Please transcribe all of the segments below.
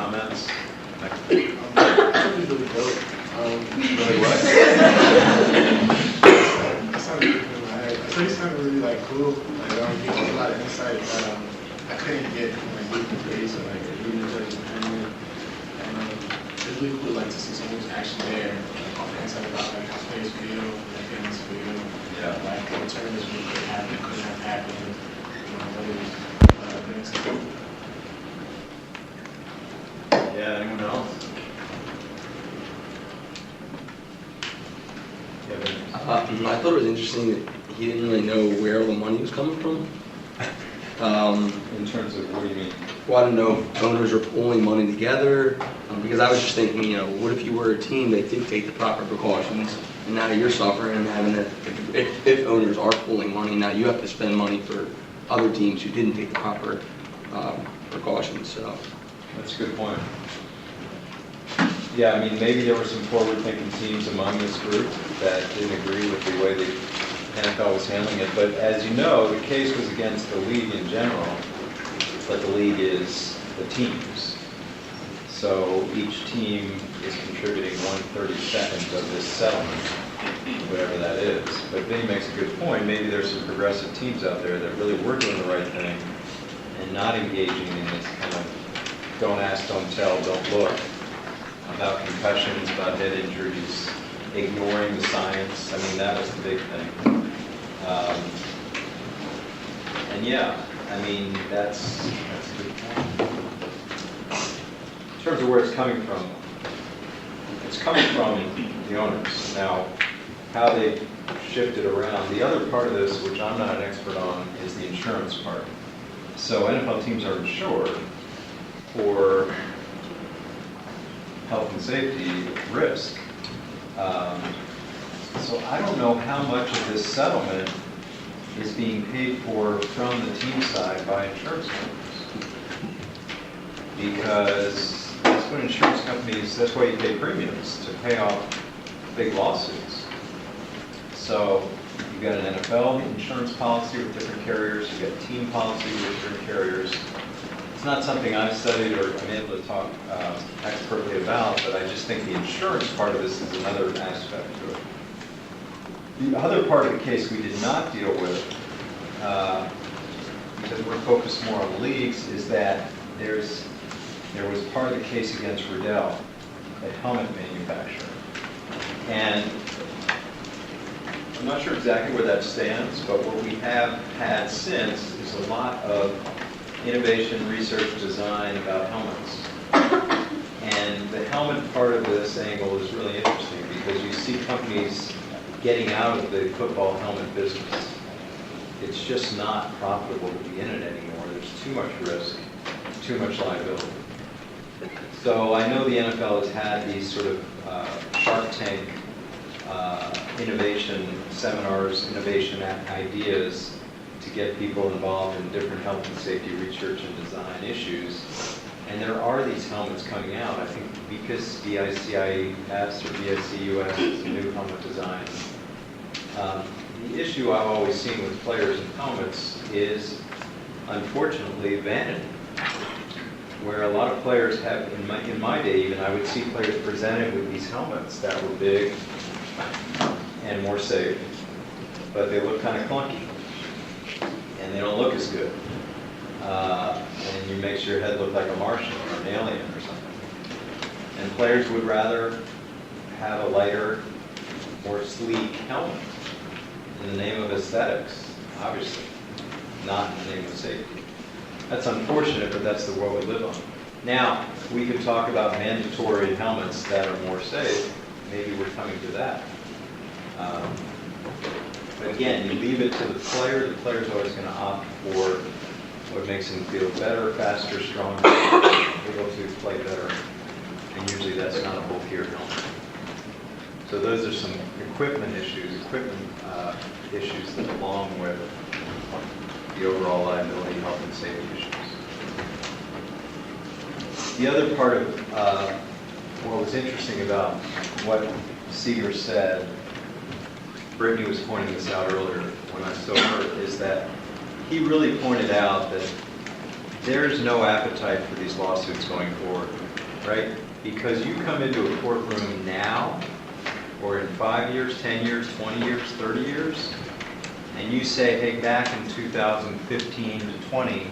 comments? Really dope. Really what? That sounded good. I thought it sounded really like cool. Like he has a lot of insight that I couldn't get from like reading the page or like reading the judge's opinion. And it's really cool like to see someone who's actually there, like on the inside about like how players feel, like fans feel. Yeah. Like what turns what could happen, couldn't have happened. What it was. Things. Yeah, anyone else? I thought it was interesting that he didn't really know where all the money was coming from. In terms of, what do you mean? Well, I don't know if owners are pulling money together, because I was just thinking, what if you were a team that did take the proper precautions, and now you're suffering and having to, if owners are pulling money, now you have to spend money for other teams who didn't take the proper precautions. So That's a good point. Yeah, I mean, maybe there were some forward-thinking teams among this group that didn't agree with the way the NFL was handling it. But as you know, the case was against the league in general, but the league is the teams. So each team is contributing 1/32 of this settlement, whatever that is. But Vinny makes a good point. Maybe there's some progressive teams out there that really were doing the right thing and not engaging in this kind of don't ask, don't tell, don't look about concussions, about head injuries, ignoring the science. I mean, that was the big thing. And yeah, I mean, that's a good point. In terms of where it's coming from the owners. Now, how they shifted around. The other part of this, which I'm not an expert on, is the insurance part. So NFL teams are insured for health and safety risk. So I don't know how much of this settlement is being paid for from the team side by insurance companies. Because that's what insurance companies, that's why you pay premiums, to pay off big lawsuits. So you've got an NFL insurance policy with different carriers, you've got team policy with different carriers. It's not something I've studied or I'm able to talk expertly about, but I just think the insurance part of this is another aspect to it. The other part of the case we did not deal with, because we're focused more on leagues, is that there was part of the case against Riddell, a helmet manufacturer. And I'm not sure exactly where that stands, but what we have had since is a lot of innovation, research, design about helmets. And the helmet part of this angle is really interesting because you see companies getting out of the football helmet business. It's just not profitable to be in it anymore. There's too much risk, too much liability. So I know the NFL has had these sort of Shark Tank innovation seminars, innovation ideas to get people involved in different health and safety research and design issues. And there are these helmets coming out. I think because BICIS or BICUS is a new helmet design. The issue I've always seen with players and helmets is, unfortunately, vanity. Where a lot of players have, in my day even, I would see players presented with these helmets that were big and more safe, but they look kind of clunky. And they don't look as good. And you makes your head look like a Martian or an alien or something. And players would rather have a lighter, more sleek helmet in the name of aesthetics, obviously, not in the name of safety. That's unfortunate, but that's the world we live on. Now, we could talk about mandatory helmets that are more safe. Maybe we're coming to that. But again, you leave it to the player. The player's always going to opt for what makes him feel better, faster, stronger, able to play better. And usually that's not a bulkier helmet. So those are some equipment issues that along with the overall liability, health, and safety issues. The other part of what was interesting about what Seeger said, Brittany was pointing this out earlier when I saw her, is that he really pointed out that there's no appetite for these lawsuits going forward. right? Because you come into a courtroom now, or in 5 years, 10 years, 20 years, 30 years, and you say, hey, back in 2015 to 20,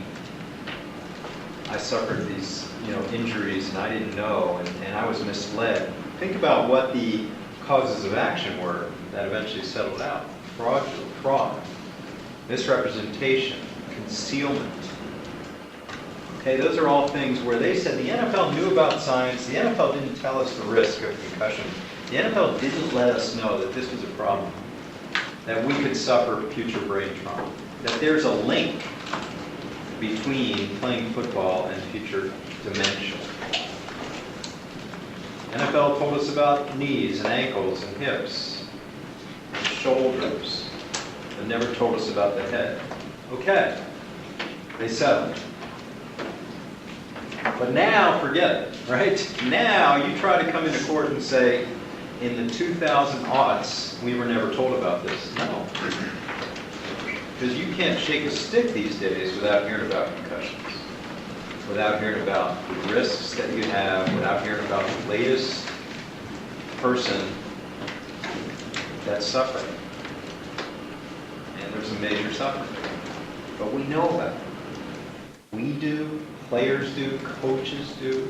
I suffered these, injuries and I didn't know, and I was misled. Think about what the causes of action were that eventually settled out. Fraud, misrepresentation, concealment. Okay, those are all things where they said the NFL knew about science, the NFL didn't tell us the risk of concussion. The NFL didn't let us know that this was a problem, that we could suffer future brain trauma, that there's a link between playing football and future dementia. NFL told us about knees and ankles and hips and shoulders, but never told us about the head. Okay, they settled. But now, forget it, right? Now you try to come into court and say, in the 2000 aughts, we were never told about this. No. Because you can't shake a stick these days without hearing about concussions, without hearing about the risks that you have, without hearing about the latest person that's suffering. And there's a major suffering. But we know about it. We do, players do, coaches do,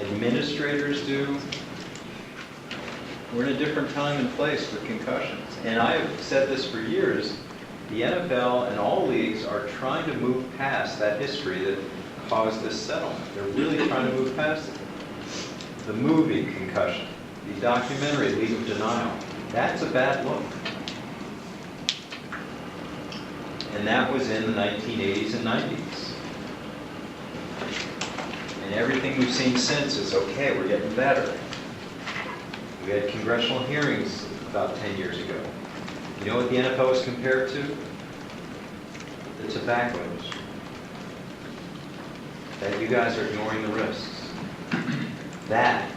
administrators do. We're in a different time and place with concussions. And I've said this for years, the NFL and all leagues are trying to move past that history that caused this settlement. They're really trying to move past it. The movie Concussion, the documentary League of Denial, that's a bad look. And that was in the 1980s and 90s. And everything we've seen since is, okay, we're getting better. We had congressional hearings about 10 years ago. You know what the NFL is compared to? The tobacco industry. That you guys are ignoring the risks. That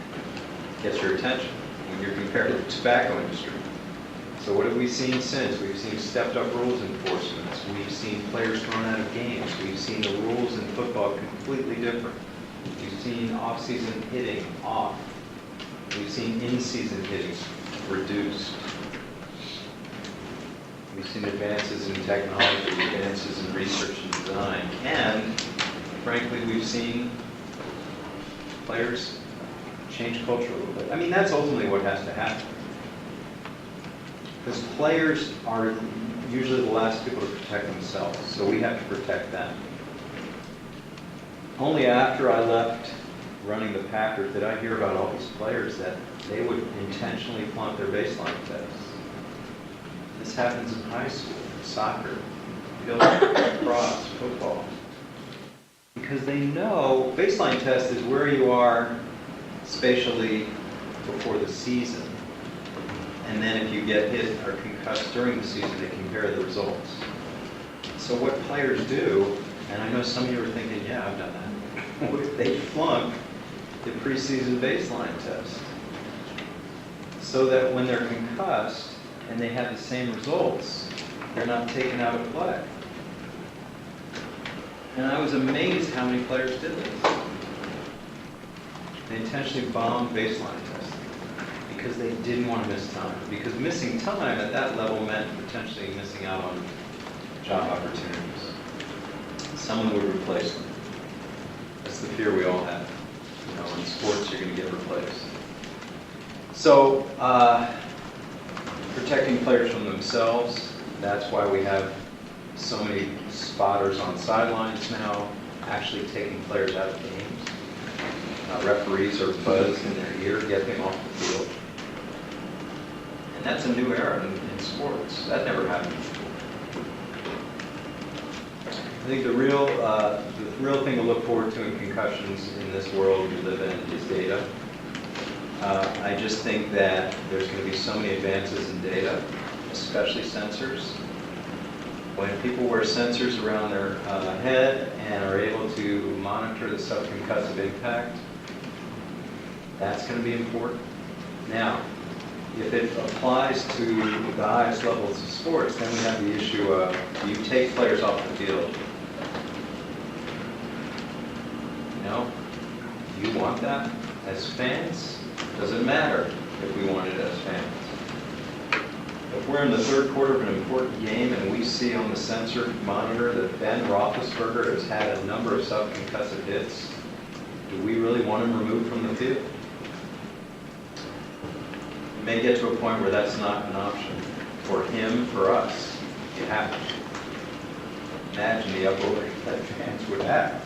gets your attention when you're compared to the tobacco industry. So what have we seen since? We've seen stepped up rules enforcements. We've seen players thrown out of games. We've seen the rules in football completely different. We've seen off-season hitting off. We've seen in-season hitting reduced. We've seen advances in technology, advances in research and design, and frankly, we've seen players change culture a little bit. I mean, that's ultimately what has to happen. Because players are usually the last people to protect themselves, so we have to protect them. Only after I left running the Packers did I hear about all these players that they would intentionally flunk their baseline tests. This happens in high school, soccer, lacrosse, football. Because they know baseline test is where you are spatially before the season. And then if you get hit or concussed during the season, they compare the results. So what players do, and I know some of you are thinking, yeah, I've done that. They flunk the preseason baseline test. So that when they're concussed and they have the same results, they're not taken out of play. And I was amazed how many players did this. They intentionally bombed baseline testing because they didn't want to miss time. Because missing time at that level meant potentially missing out on job opportunities. Someone would replace them. That's the fear we all have. You know, in sports, you're going to get replaced. So, protecting players from themselves, that's why we have so many spotters on sidelines now, actually taking players out of games. Referees are buzzed in their ear, get them off the field. And that's a new era in sports. That never happened before. I think the real thing to look forward to in concussions in this world we live in is data. I just think that there's going to be so many advances in data, especially sensors. When people wear sensors around their head and are able to monitor the subconcussive impact, that's going to be important. Now, if it applies to the highest levels of sports, then we have the issue of, do you take players off the field? You know? Do want that as fans? Does it matter if we want it as fans? If we're in the third quarter of an important game and we see on the sensor monitor that Ben Roethlisberger has had a number of subconcussive hits, do we really want him removed from the field? It may get to a point where that's not an option. For him, for us, you have to. Imagine the uproar that fans would have.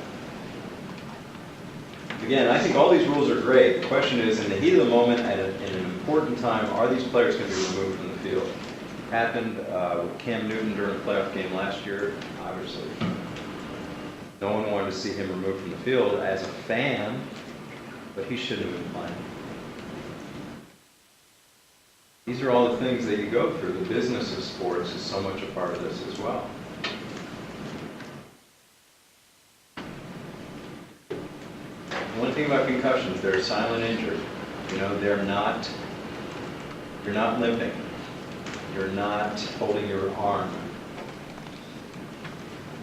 Again, I think all these rules are great. The question is, in the heat of the moment, in an important time, are these players going to be removed from the field? Happened with Cam Newton during the playoff game last year, obviously. No one wanted to see him removed from the field as a fan, but he shouldn't have been playing. These are all the things that you go through. The business of sports is so much a part of this as well. One thing about concussions, they're a silent injury. You know, you're not limping. You're not holding your arm.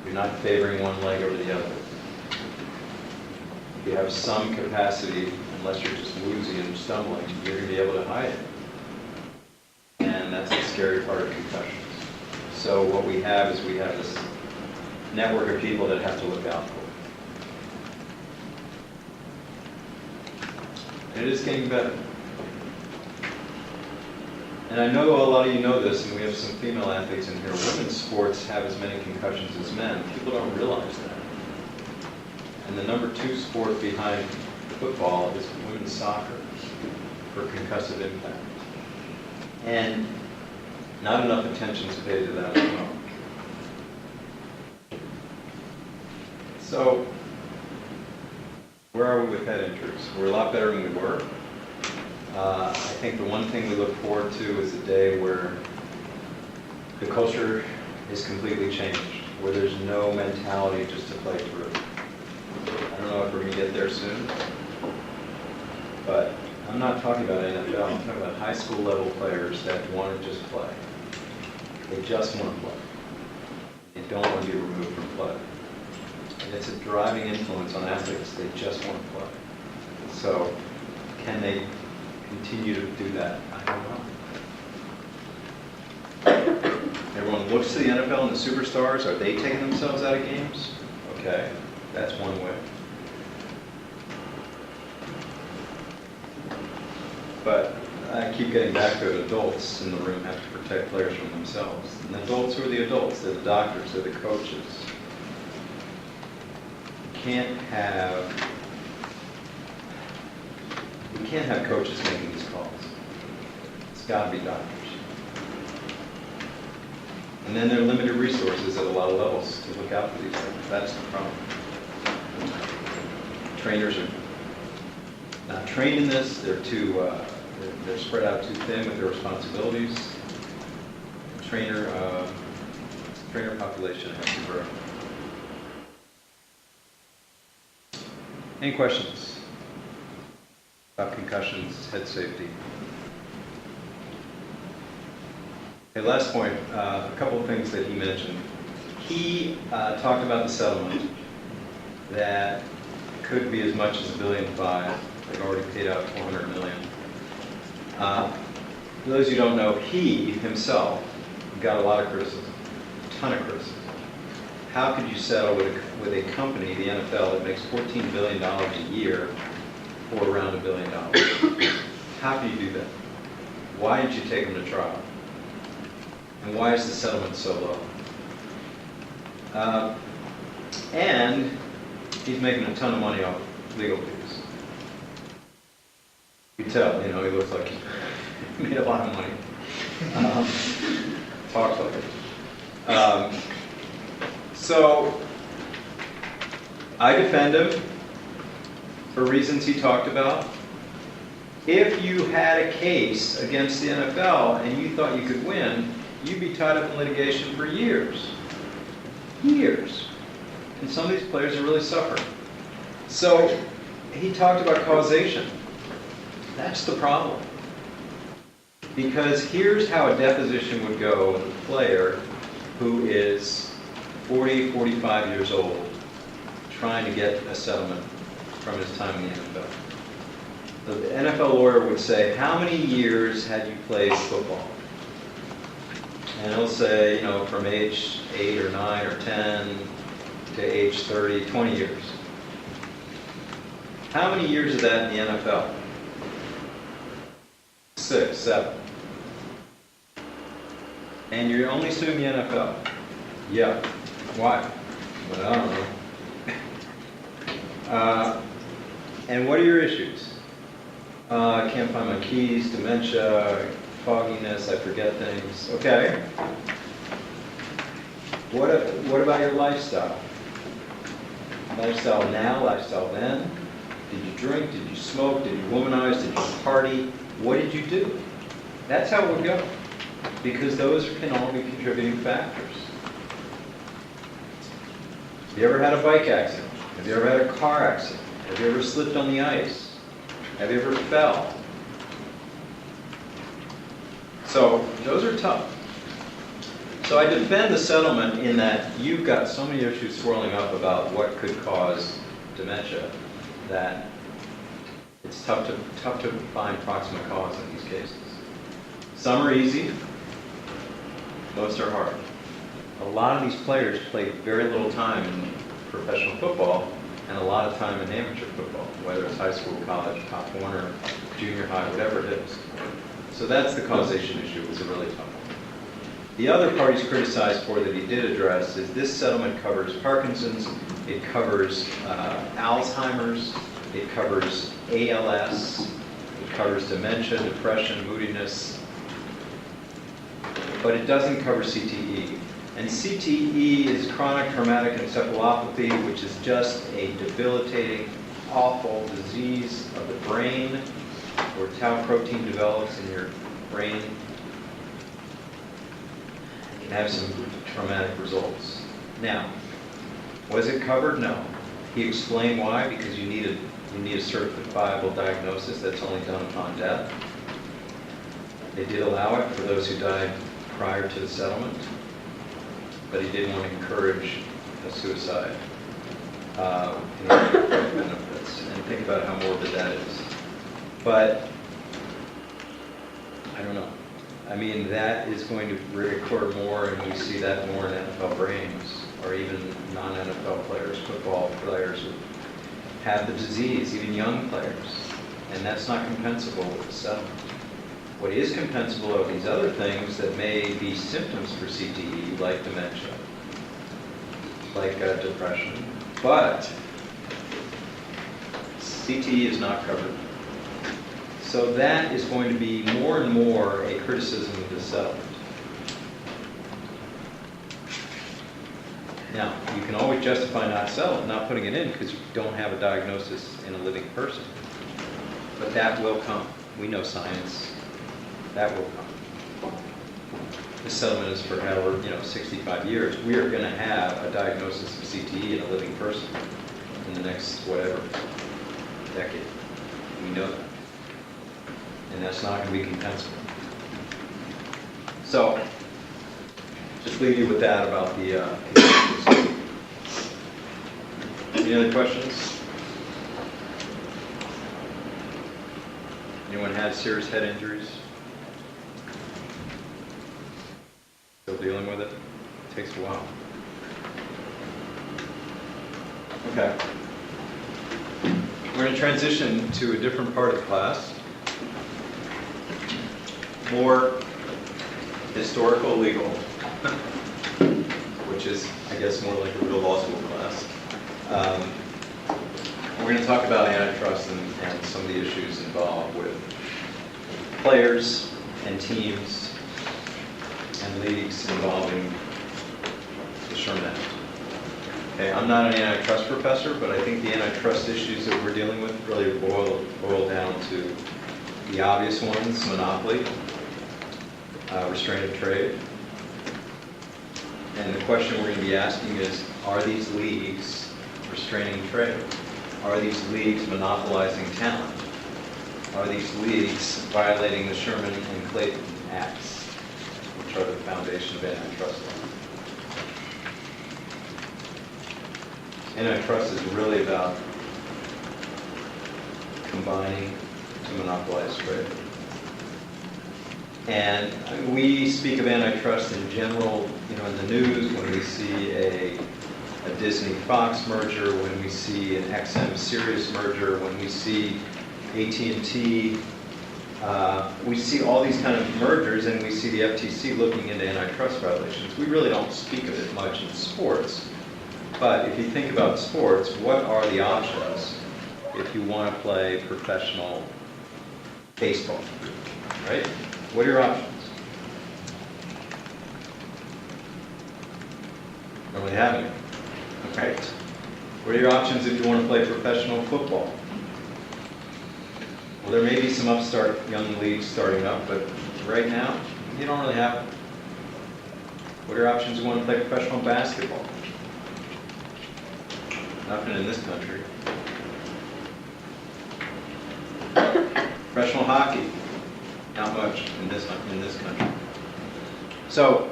You're not favoring one leg over the other. You have some capacity, unless you're just woozy and stumbling, you're going to be able to hide it. And that's the scary part of concussions. So what we have is we have this network of people that have to look out for it. And it is getting better. And I know a lot of you know this, and we have some female athletes in here. Women's sports have as many concussions as men. People don't realize that. And the number 2 sport behind football is women's soccer for concussive impact. And not enough attention is paid to that as well. So, where are we with head injuries? We're a lot better than we were. I think the one thing we look forward to is a day where the culture is completely changed, where there's no mentality just to play through. I don't know if we're going to get there soon, but I'm not talking about NFL. I'm talking about high school level players that want to just play. They just want to play. They don't want to be removed from play. And it's a driving influence on athletes. They just want to play. So, can they continue to do that? I don't know. Everyone looks to the NFL and the superstars. Are they taking themselves out of games? Okay, that's one way. But I keep getting back to it. Adults in the room have to protect players from themselves. And adults, who are the adults? They're the doctors, they're the coaches. We can't have coaches making these calls. It's got to be doctors. And then there are limited resources at a lot of levels to look out for these things. That's the problem. Trainers are not trained in this. They're they're spread out too thin with their responsibilities. Trainer population has to grow. Any questions about concussions, head safety? Okay, last point, a couple of things that he mentioned. He talked about the settlement that could be as much as $1.5 billion. They've already paid out $400 million. For those who don't know, he himself got a lot of criticism, a ton of criticism. How could you settle with a company, the NFL, that makes $14 billion a year for around $1 billion? How can you do that? Why did you take them to trial? And why is the settlement so low? And he's making a ton of money off legal fees. You can tell, he looks like he made a lot of money. Talks like it. So, I defend him for reasons he talked about. If you had a case against the NFL and you thought you could win, you'd be tied up in litigation for years. Years. And some of these players are really suffering. So, he talked about causation. That's the problem. Because here's how a deposition would go with a player who is 40, 45 years old, trying to get a settlement from his time in the NFL. The NFL lawyer would say, how many years had you played football? And he'll say, you know, from age 8 or 9 or 10 to age 30, 20 years. How many years of that in the NFL? 6, 7. And you only assume the NFL? Yeah. Why? Well, I don't know. And what are your issues? I can't find my keys, dementia, fogginess, I forget things. Okay. What about your lifestyle? Lifestyle now, lifestyle then? Did you drink? Did you smoke? Did you womanize? Did you party? What did you do? That's how it would go. Because those can all be contributing factors. Have you ever had a bike accident? Have you ever had a car accident? Have you ever slipped on the ice? Have you ever fell? So those are tough. So I defend the settlement in that you've got so many issues swirling up about what could cause dementia that it's tough to find proximate cause in these cases. Some are easy, most are hard. A lot of these players play very little time in professional football and a lot of time in amateur football, whether it's high school, college, Pop Warner, junior high, whatever it is. So that's the causation issue. It's a really tough one. The other parties criticized for that he did address is this settlement covers Parkinson's, it covers Alzheimer's, it covers ALS, it covers dementia, depression, moodiness, but it doesn't cover CTE. And CTE is chronic traumatic encephalopathy, which is just a debilitating, awful disease of the brain where tau protein develops in your brain. It can have some traumatic results. Now, was it covered? No. He explained why, because you need a certifiable diagnosis that's only done upon death. They did allow it for those who died prior to the settlement, but he didn't want to encourage a suicide in order to get benefits. And think about how morbid that is. But I don't know. I mean, that is going to reoccur more, and we see that more in NFL brains, or even non-NFL players, football players who have the disease, even young players. And that's not compensable with the settlement. What is compensable are these other things that may be symptoms for CTE, like dementia, like depression. But CTE is not covered. So that is going to be more and more a criticism of this settlement. Now, you can always justify not putting it in because you don't have a diagnosis in a living person. But that will come. We know science. That will come. This settlement is for 65 years. We are going to have a diagnosis of CTE in a living person in the next, whatever, decade. We know that. And that's not going to be compensable. So, just leave you with that about the Any other questions? Anyone had serious head injuries? Still dealing with it? It takes a while. Okay. We're going to transition to a different part of the class. More historical legal, which is, I guess, more like a real law school class. We're going to talk about antitrust and some of the issues involved with players and teams and leagues involving the Sherman Act. Okay, I'm not an antitrust professor, but I think the antitrust issues that we're dealing with really boil down to the obvious ones: monopoly, restraint of trade. And the question we're going to be asking is, are these leagues restraining trade? Are these leagues monopolizing talent? Are these leagues violating the Sherman and Clayton Acts, which are the foundation of antitrust law? Antitrust is really about combining to monopolize trade. And we speak of antitrust in general, in the news, when we see a Disney-Fox merger, when we see an XM-Sirius merger, when we see AT&T, we see all these kind of mergers, and we see the FTC looking into antitrust violations. We really don't speak of it much in sports, but if you think about sports, what are the options if you want to play professional baseball, right? What are your options? Don't really have any. Okay. What are your options if you want to play professional football? Well, there may be some upstart young leagues starting up, but right now, you don't really have them. What are your options if you want to play professional basketball? Nothing in this country. Professional hockey? Not much in this country. So,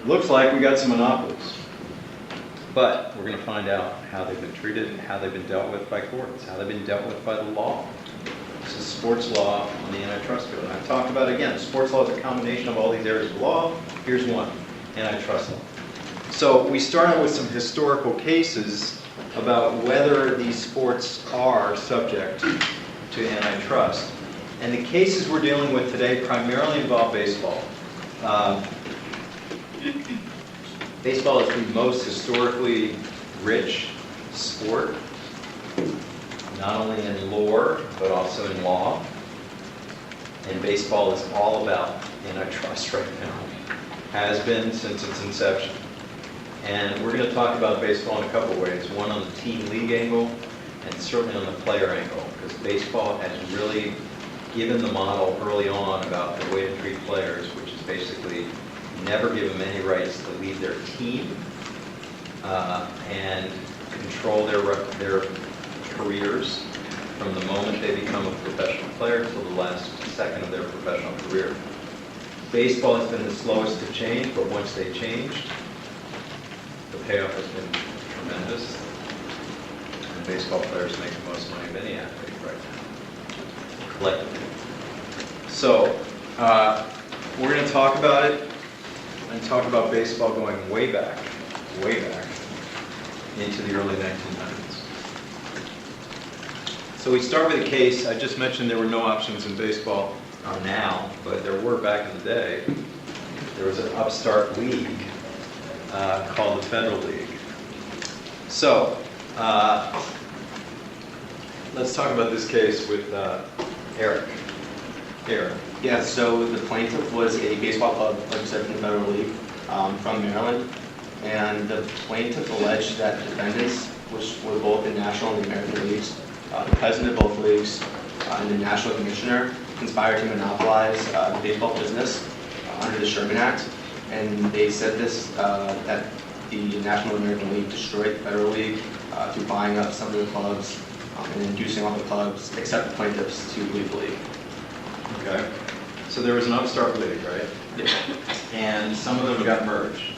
looks like we got some monopolies. But we're going to find out how they've been treated and how they've been dealt with by courts, how they've been dealt with by the law. This is sports law on the antitrust code. And I've talked about, again, sports law is a combination of all these areas of law. Here's one, antitrust law. So we started with some historical cases about whether these sports are subject to antitrust. And the cases we're dealing with today primarily involve baseball. Baseball is the most historically rich sport, not only in lore, but also in law. And baseball is all about antitrust right now. Has been since its inception. And we're going to talk about baseball in a couple ways. One on the team league angle, and certainly on the player angle, because baseball has really given the model early on about the way to treat players, which is basically never give them any rights to leave their team and control their careers from the moment they become a professional player till the last second of their professional career. Baseball has been the slowest to change, but once they changed, the payoff has been tremendous. And baseball players make the most money of any athlete right now, collectively. So, we're going to talk about it and talk about baseball going way back into the early 1900s. So we start with a case. I just mentioned there were no options in baseball now, but there were back in the day. There was an upstart league called the Federal League. So let's talk about this case with Eric. Eric. Yeah, so the plaintiff was a baseball club, like I said, from the Federal League, from Maryland. And the plaintiff alleged that defendants, which were both the National and the American leagues, the president of both leagues, and the National Commissioner, conspired to monopolize the baseball business under the Sherman Act. And they said this, that the National American League destroyed the Federal League through buying up some of the clubs and inducing all the clubs, except the plaintiffs, to leave the league. Okay. So there was an upstart league, right? Yeah. And some of them got merged.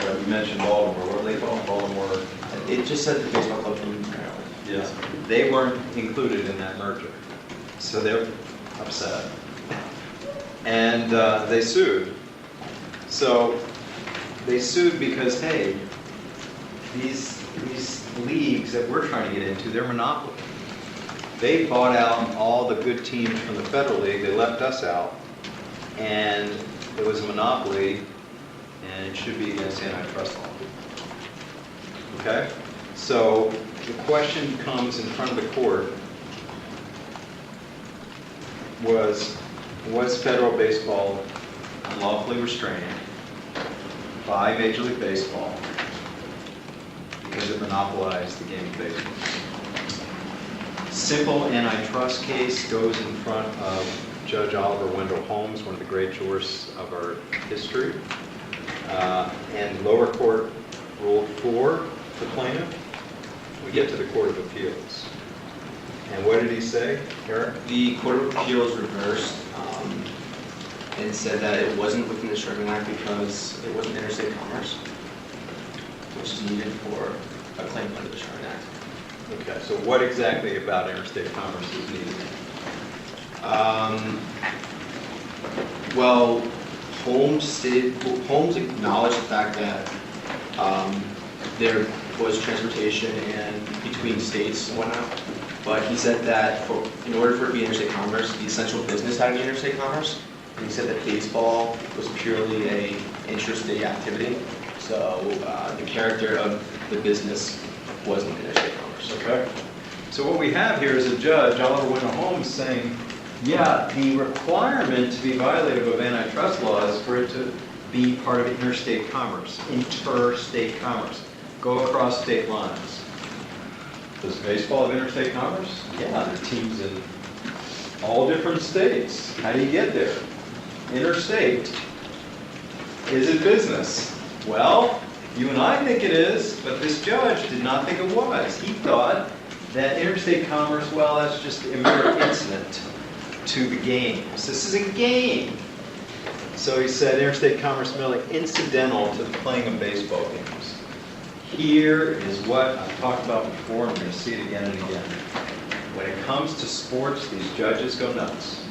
You mentioned Baltimore. What were they called? Baltimore. It just said the baseball club from Maryland. Yeah. They weren't included in that merger. So they're upset. And they sued. So they sued because, hey, these leagues that we're trying to get into, they're monopoly. They bought out all the good teams from the Federal League. They left us out. And it was a monopoly, and it should be against antitrust law. Okay? So the question comes in front of the court, was federal baseball unlawfully restrained by Major League Baseball because it monopolized the game of baseball? Simple antitrust case goes in front of Judge Oliver Wendell Holmes, one of the great jurists of our history. And lower court ruled for the plaintiff. We get to the Court of Appeals. And what did he say, Eric? The Court of Appeals reversed and said that it wasn't within the Sherman Act because it wasn't interstate commerce, which is needed for a claim under the Sherman Act. Okay, so what exactly about interstate commerce is needed? Well, Holmes acknowledged the fact that there was transportation and between states and whatnot, but he said that in order for it to be interstate commerce, the essential business had to be interstate commerce. And he said that baseball was purely a intrastate activity, so the character of the business wasn't interstate commerce. Okay. So what we have here is a judge, Oliver Wendell Holmes, saying, yeah, the requirement to be violative of antitrust law is for it to be part of interstate commerce, interstate commerce, go across state lines. Does baseball have interstate commerce? Yeah, there are teams in all different states. How do you get there? Interstate. Is it business? Well, you and I think it is, but this judge did not think it was. He thought that interstate commerce, well, that's just a mere incident to the games. This is a game. So he said interstate commerce merely incidental to the playing of baseball games. Here is what I've talked about before, and we're going to see it again and again. When it comes to sports, these judges go nuts.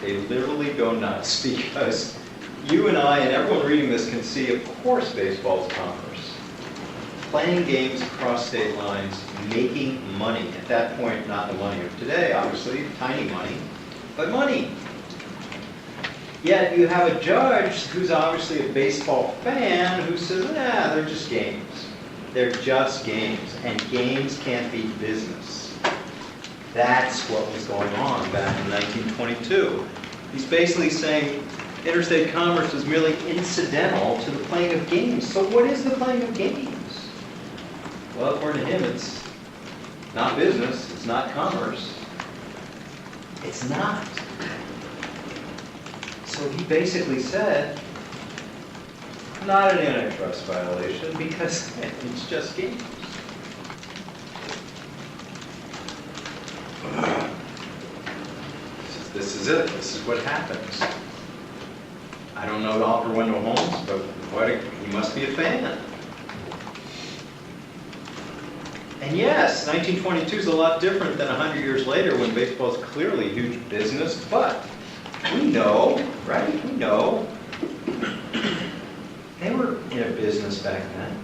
They literally go nuts because you and I and everyone reading this can see, of course, baseball is commerce. Playing games across state lines, making money. At that point, not the money of today, obviously, tiny money, but money. Yet you have a judge who's obviously a baseball fan who says, nah, they're just games. They're just games, and games can't be business. That's what was going on back in 1922. He's basically saying interstate commerce is merely incidental to the playing of games. So what is the playing of games? Well, according to him, it's not business, it's not commerce. It's not. So he basically said, not an antitrust violation because it's just games. This is it. This is what happens. I don't know Oliver Wendell Holmes, but he must be a fan. And yes, 1922 is a lot different than 100 years later when baseball is clearly a huge business, but we know, right? We know they were in a business back then.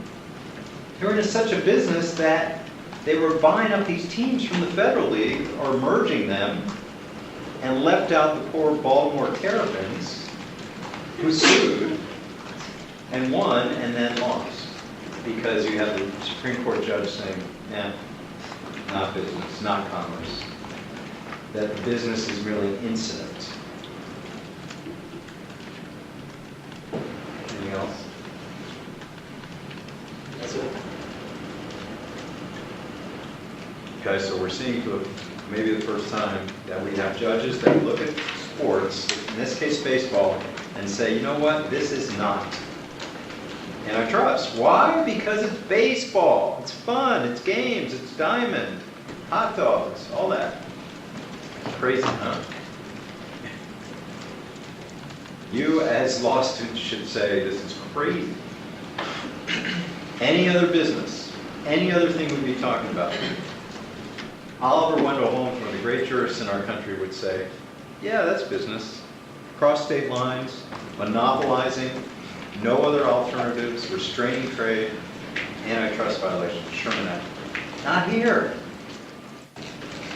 They were in such a business that they were buying up these teams from the Federal League or merging them and left out the poor Baltimore Terrapins who sued and won and then lost because you have the Supreme Court judge saying, nah, not business, not commerce. That the business is merely incident. Anything else? That's it. Okay, so we're seeing for maybe the first time that we have judges that look at sports, in this case baseball, and say, you know what, this is not antitrust. Why? Because it's baseball. It's fun, it's games, it's diamond, hot dogs, all that. Crazy, huh? You as law students should say, this is crazy. Any other business, any other thing we'd be talking about. Oliver Wendell Holmes, one of the great jurists in our country, would say, yeah, that's business. Cross state lines, monopolizing, no other alternatives, restraining trade, antitrust violation, Sherman Act. Not here.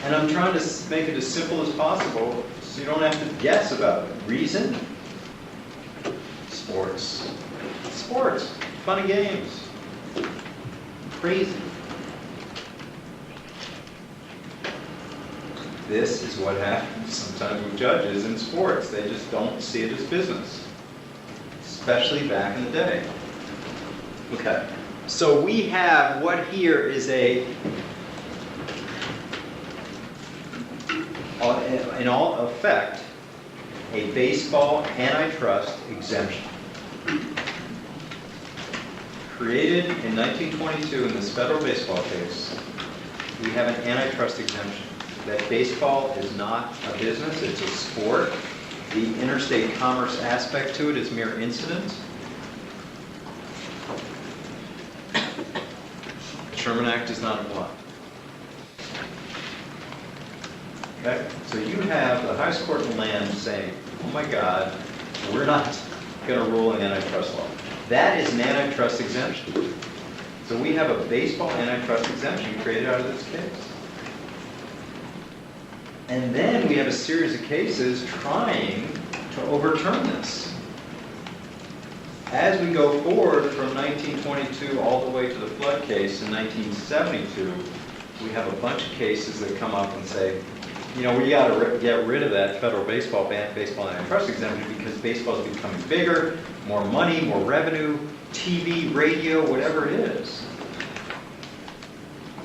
And I'm trying to make it as simple as possible so you don't have to guess about it. Reason? Sports. Sports. Fun and games. Crazy. This is what happens sometimes with judges in sports. They just don't see it as business, especially back in the day. Okay, so we have what here is in all effect, a baseball antitrust exemption. Created in 1922 in this federal baseball case, we have an antitrust exemption. That baseball is not a business, it's a sport. The interstate commerce aspect to it is mere incident. The Sherman Act does not apply. Okay? So you have the highest court in the land saying, oh my God, we're not going to rule an antitrust law. That is an antitrust exemption. So we have a baseball antitrust exemption created out of this case. And then we have a series of cases trying to overturn this. As we go forward from 1922 all the way to the flood case in 1972, we have a bunch of cases that come up and say, you know, we got to get rid of that federal baseball antitrust exemption because baseball is becoming bigger, more money, more revenue, TV, radio, whatever it is.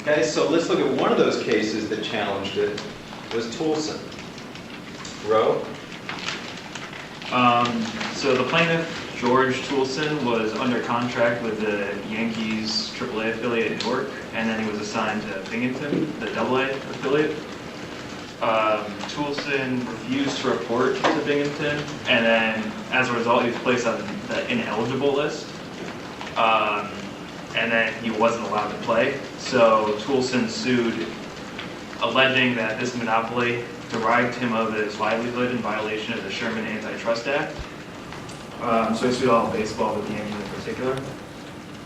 Okay, so let's look at one of those cases that challenged it, was Toulson. Ro? So the plaintiff, George Toulson, was under contract with the Yankees AAA affiliate in Newark, and then he was assigned to Binghamton, the AA affiliate. Toulson refused to report to Binghamton, and then as a result, he was placed on the ineligible list. And then he wasn't allowed to play. So Toulson sued, alleging that this monopoly deprived him of his livelihood in violation of the Sherman Antitrust Act. So he sued all of baseball, but the Yankees in particular.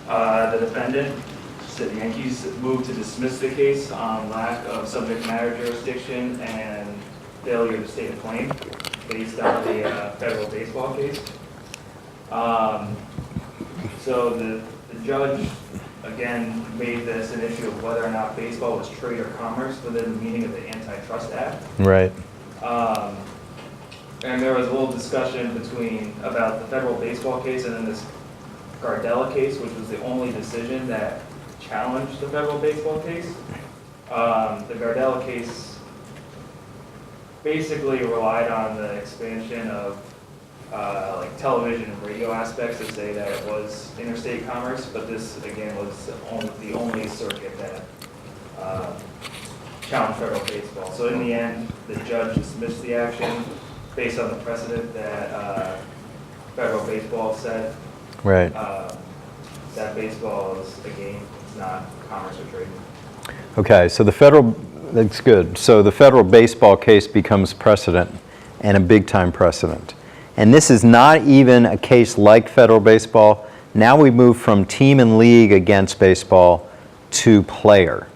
The defendant said the Yankees moved to dismiss the case on lack of subject matter jurisdiction and failure to state a claim based on the federal baseball case. So the judge, again, made this an issue of whether or not baseball was trade or commerce within the meaning of the Antitrust Act. Right. And there was a little discussion about the federal baseball case and then this Gardella case, which was the only decision that challenged the federal baseball case. The Gardella case basically relied on the expansion of like television and radio aspects to say that it was interstate commerce, but this again was the only circuit that challenged federal baseball. So in the end, the judge dismissed the action based on the precedent that federal baseball said. Right. That baseball is a game, it's not commerce or trade. Okay, so that's good. So the federal baseball case becomes precedent, and a big-time precedent. And this is not even a case like federal baseball. Now we move from team and league against baseball to player.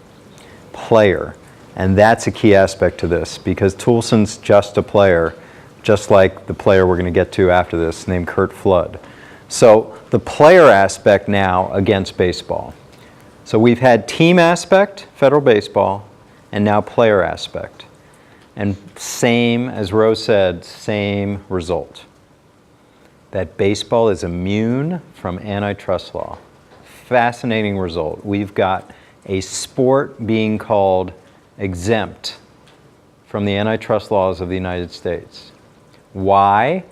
And that's a key aspect to this, because Toulson's just a player, just like the player we're going to get to after this, named Curt Flood. So the player aspect now against baseball. So we've had team aspect, federal baseball, and now player aspect. And same, as Rose said, same result. That baseball is immune from antitrust law. Fascinating result. We've got a sport being called exempt from the antitrust laws of the United States. Why?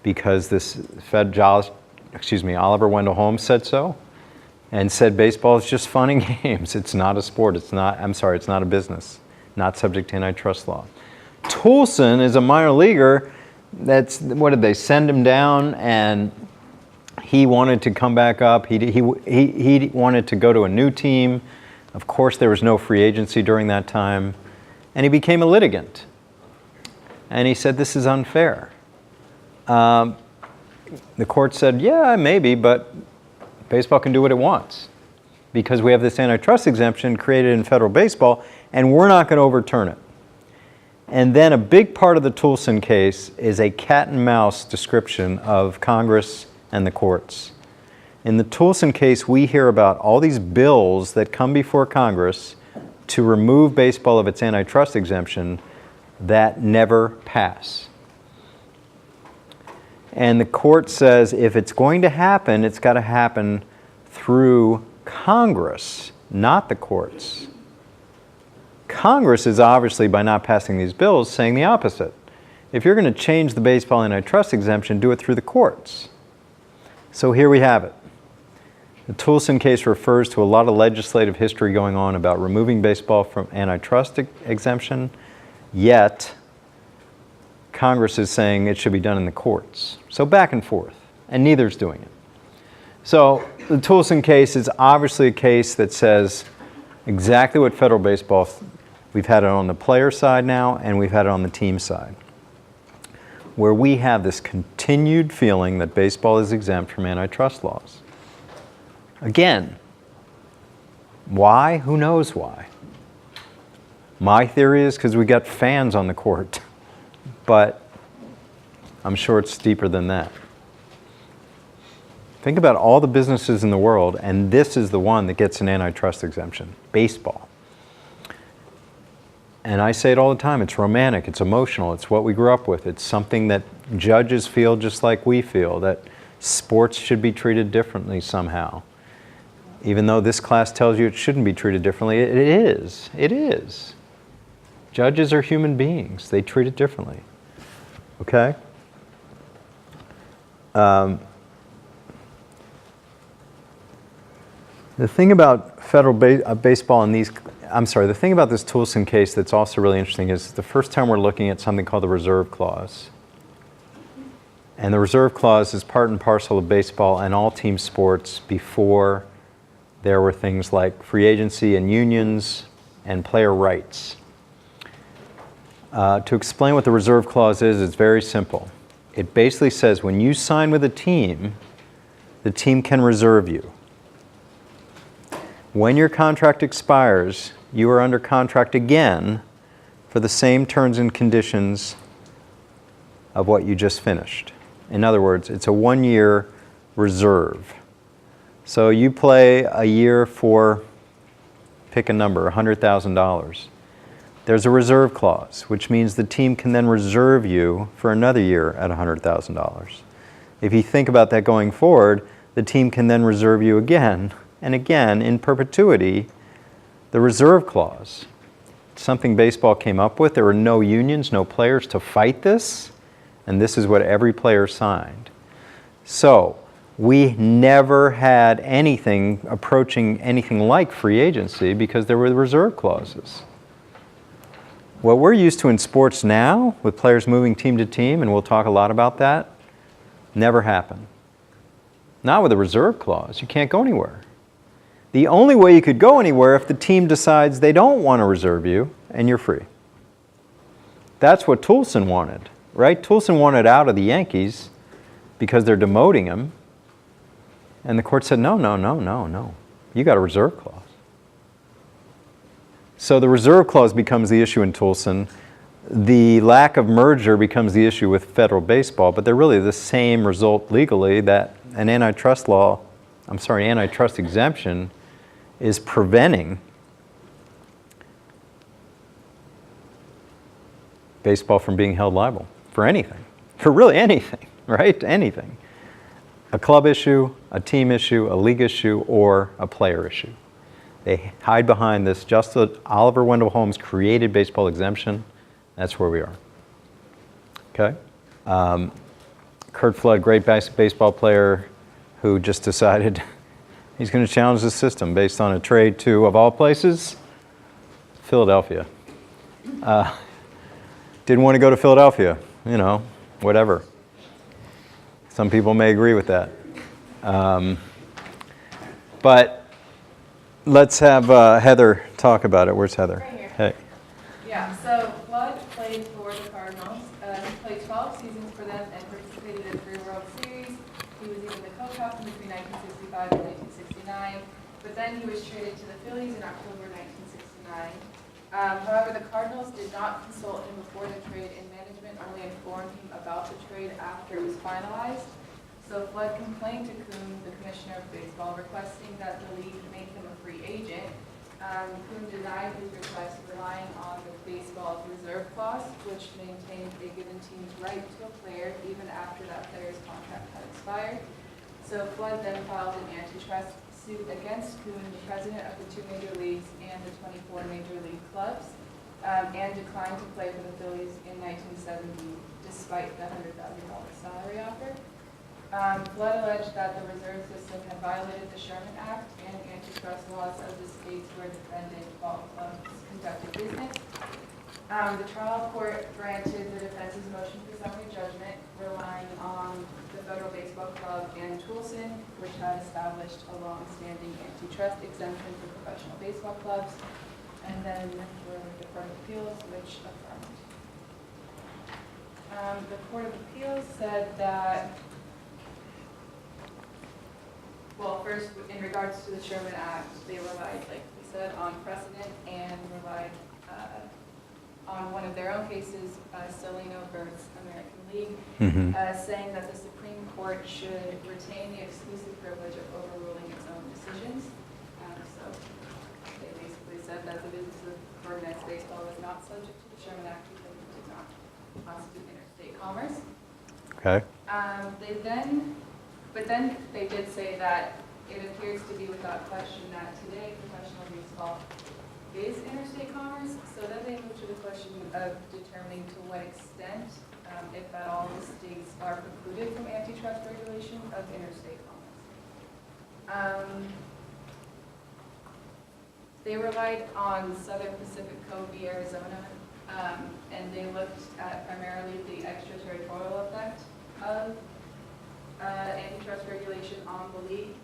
Because this Oliver Wendell Holmes said so, and said baseball is just fun and games. It's not a sport. It's not a business. Not subject to antitrust law. Toulson is a minor leaguer. What did they send him down? And he wanted to come back up. He wanted to go to a new team. Of course, there was no free agency during that time. And he became a litigant. And he said, this is unfair. The court said, yeah, maybe, but baseball can do what it wants because we have this antitrust exemption created in federal baseball, and we're not going to overturn it. And then a big part of the Toulson case is a cat and mouse description of Congress and the courts. In the Toulson case, we hear about all these bills that come before Congress to remove baseball of its antitrust exemption that never pass. And the court says if it's going to happen, it's got to happen through Congress, not the courts. Congress is obviously, by not passing these bills, saying the opposite. If you're going to change the baseball antitrust exemption, do it through the courts. So here we have it. The Toulson case refers to a lot of legislative history going on about removing baseball from antitrust exemption, yet Congress is saying it should be done in the courts. So back and forth, and neither's doing it. So the Toulson case is obviously a case that says exactly what federal baseball We've had it on the player side now, and we've had it on the team side, where we have this continued feeling that baseball is exempt from antitrust laws. Again, why? Who knows why? My theory is because we got fans on the court, but I'm sure it's deeper than that. Think about all the businesses in the world, and this is the one that gets an antitrust exemption, baseball. And I say it all the time, it's romantic, it's emotional, it's what we grew up with. It's something that judges feel just like we feel, that sports should be treated differently somehow. Even though this class tells you it shouldn't be treated differently, it is. It is. Judges are human beings. They treat it differently. Okay? The thing about federal baseball and the thing about this Toolson case that's also really interesting is the first time we're looking at something called the reserve clause. And the reserve clause is part and parcel of baseball and all team sports before there were things like free agency and unions and player rights. To explain what the reserve clause is, it's very simple. It basically says when you sign with a team, the team can reserve you. When your contract expires, you are under contract again for the same terms and conditions of what you just finished. In other words, it's a one-year reserve. So you play a year for, pick a number, $100,000. There's a reserve clause, which means the team can then reserve you for another year at $100,000. If you think about that going forward, the team can then reserve you again and again in perpetuity. The reserve clause, something baseball came up with. There were no unions, no players to fight this, and this is what every player signed. So we never had anything approaching anything like free agency because there were the reserve clauses. What we're used to in sports now, with players moving team to team, and we'll talk a lot about that, never happened. Not with a reserve clause. You can't go anywhere. The only way you could go anywhere if the team decides they don't want to reserve you and you're free. That's what Toolson wanted, right? Toolson wanted out of the Yankees because they're demoting him. And the court said, no. You got a reserve clause. So the reserve clause becomes the issue in Toolson. The lack of merger becomes the issue with federal baseball, but they're really the same result legally, that an antitrust exemption is preventing baseball from being held liable for anything, for really anything, right? Anything. A club issue, a team issue, a league issue, or a player issue. They hide behind this. Just Oliver Wendell Holmes created baseball exemption. That's where we are. Okay? Curt Flood, great baseball player who just decided he's going to challenge the system based on a trade to, of all places, Philadelphia. Didn't want to go to Philadelphia, whatever. Some people may agree with that. But let's have Heather talk about it. Where's Heather? Right here. Hey. Yeah, so Flood played for the Cardinals. He played 12 seasons for them and participated in 3 World Series. He was even the co-captain between 1965 and 1969. But then he was traded to the Phillies in October 1969. However, the Cardinals did not consult him before the trade, and management only informed him about the trade after it was finalized. So Flood complained to Kuhn, the commissioner of baseball, requesting that the league make him a free agent. Kuhn denied his request, relying on the baseball's reserve clause, which maintained a given team's right to a player even after that player's contract had expired. So Flood then filed an antitrust suit against Kuhn, the president of the 2 major leagues and the 24 major league clubs, and declined to play for the Phillies in 1970, despite the $100,000 salary offer. Flood alleged that the reserve system had violated the Sherman Act and antitrust laws of the states where defendant ball clubs conducted business. The trial court granted the defense's motion for summary judgment, relying on the Federal Baseball Club and Toolson, which had established a long-standing antitrust exemption for professional baseball clubs. and then the Court of Appeals, which affirmed. The Court of Appeals said that, well, first, in regards to the Sherman Act, they relied, like we said, on precedent and relied on one of their own cases, Celino versus American League, saying that the Supreme Court should retain the exclusive privilege of overruling its own decisions. So they basically said that the business of organized baseball was not subject to the Sherman Act because it did not constitute interstate commerce. Okay. But then they did say that it appears to be without question that today professional baseball is interstate commerce. So then they moved to the question of determining to what extent, if at all, the states are precluded from antitrust regulation of interstate commerce. They relied on Southern Pacific Code v. Arizona, and they looked at primarily the extraterritorial effect of antitrust regulation on the league.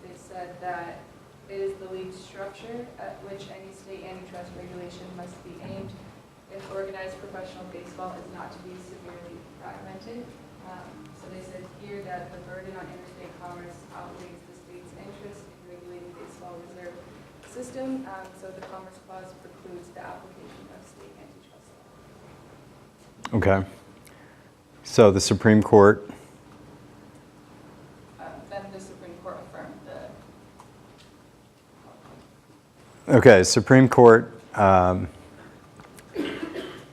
They said that it is the league's structure at which any state antitrust regulation must be aimed if organized professional baseball is not to be severely fragmented. So they said here that the burden on interstate commerce outweighs the state's interest in regulating baseball reserve system, so the Commerce Clause precludes the application of state antitrust law. Okay. So the Supreme Court. Then the Supreme Court affirmed the. Okay, Supreme Court.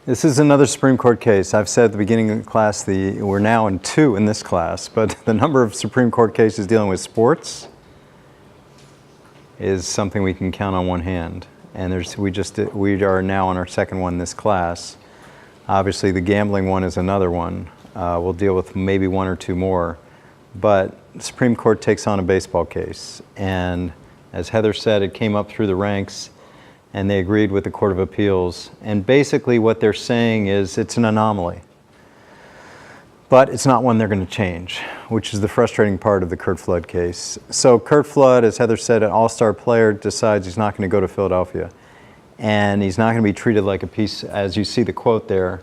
This is another Supreme Court case. I've said at the beginning of the class, we're now in 2 in this class, but the number of Supreme Court cases dealing with sports is something we can count on one hand. And we are now on our second one this class. Obviously, the gambling one is another one. We'll deal with maybe 1 or 2 more. But the Supreme Court takes on a baseball case. And as Heather said, it came up through the ranks, and they agreed with the Court of Appeals. And basically what they're saying is it's an anomaly. But it's not one they're going to change, which is the frustrating part of the Curt Flood case. So Curt Flood, as Heather said, an all-star player, decides he's not going to go to Philadelphia. And he's not going to be treated like a piece, as you see the quote there,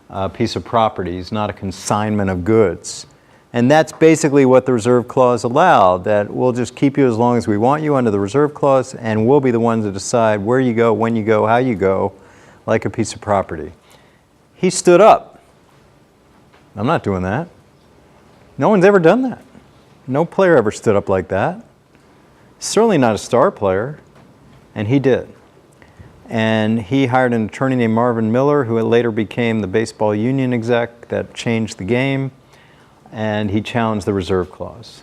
a piece of property. He's not a consignment of goods. And that's basically what the Reserve Clause allowed, that we'll just keep you as long as we want you under the Reserve Clause, and we'll be the ones to decide where you go, when you go, how you go, like a piece of property. He stood up. I'm not doing that. No one's ever done that. No player ever stood up like that. Certainly not a star player, and he did. And he hired an attorney named Marvin Miller, who later became the baseball union exec that changed the game. And he challenged the Reserve Clause.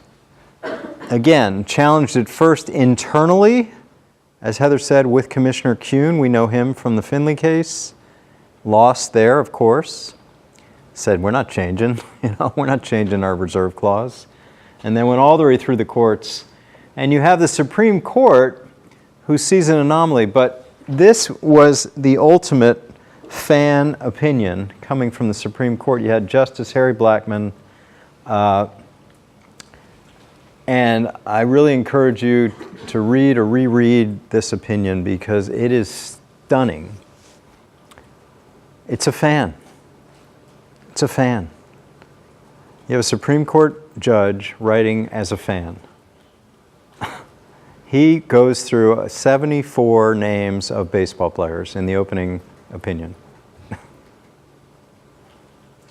Again, challenged it first internally, as Heather said, with Commissioner Kuhn. We know him from the Finley case. Lost there, of course. Said, we're not changing, we're not changing our Reserve Clause. And then went all the way through the courts. And you have the Supreme Court who sees an anomaly, but this was the ultimate fan opinion coming from the Supreme Court. You had Justice Harry Blackmun. And I really encourage you to read or reread this opinion because it is stunning. It's a fan. It's a fan. You have a Supreme Court judge writing as a fan. He goes through 74 names of baseball players in the opening opinion.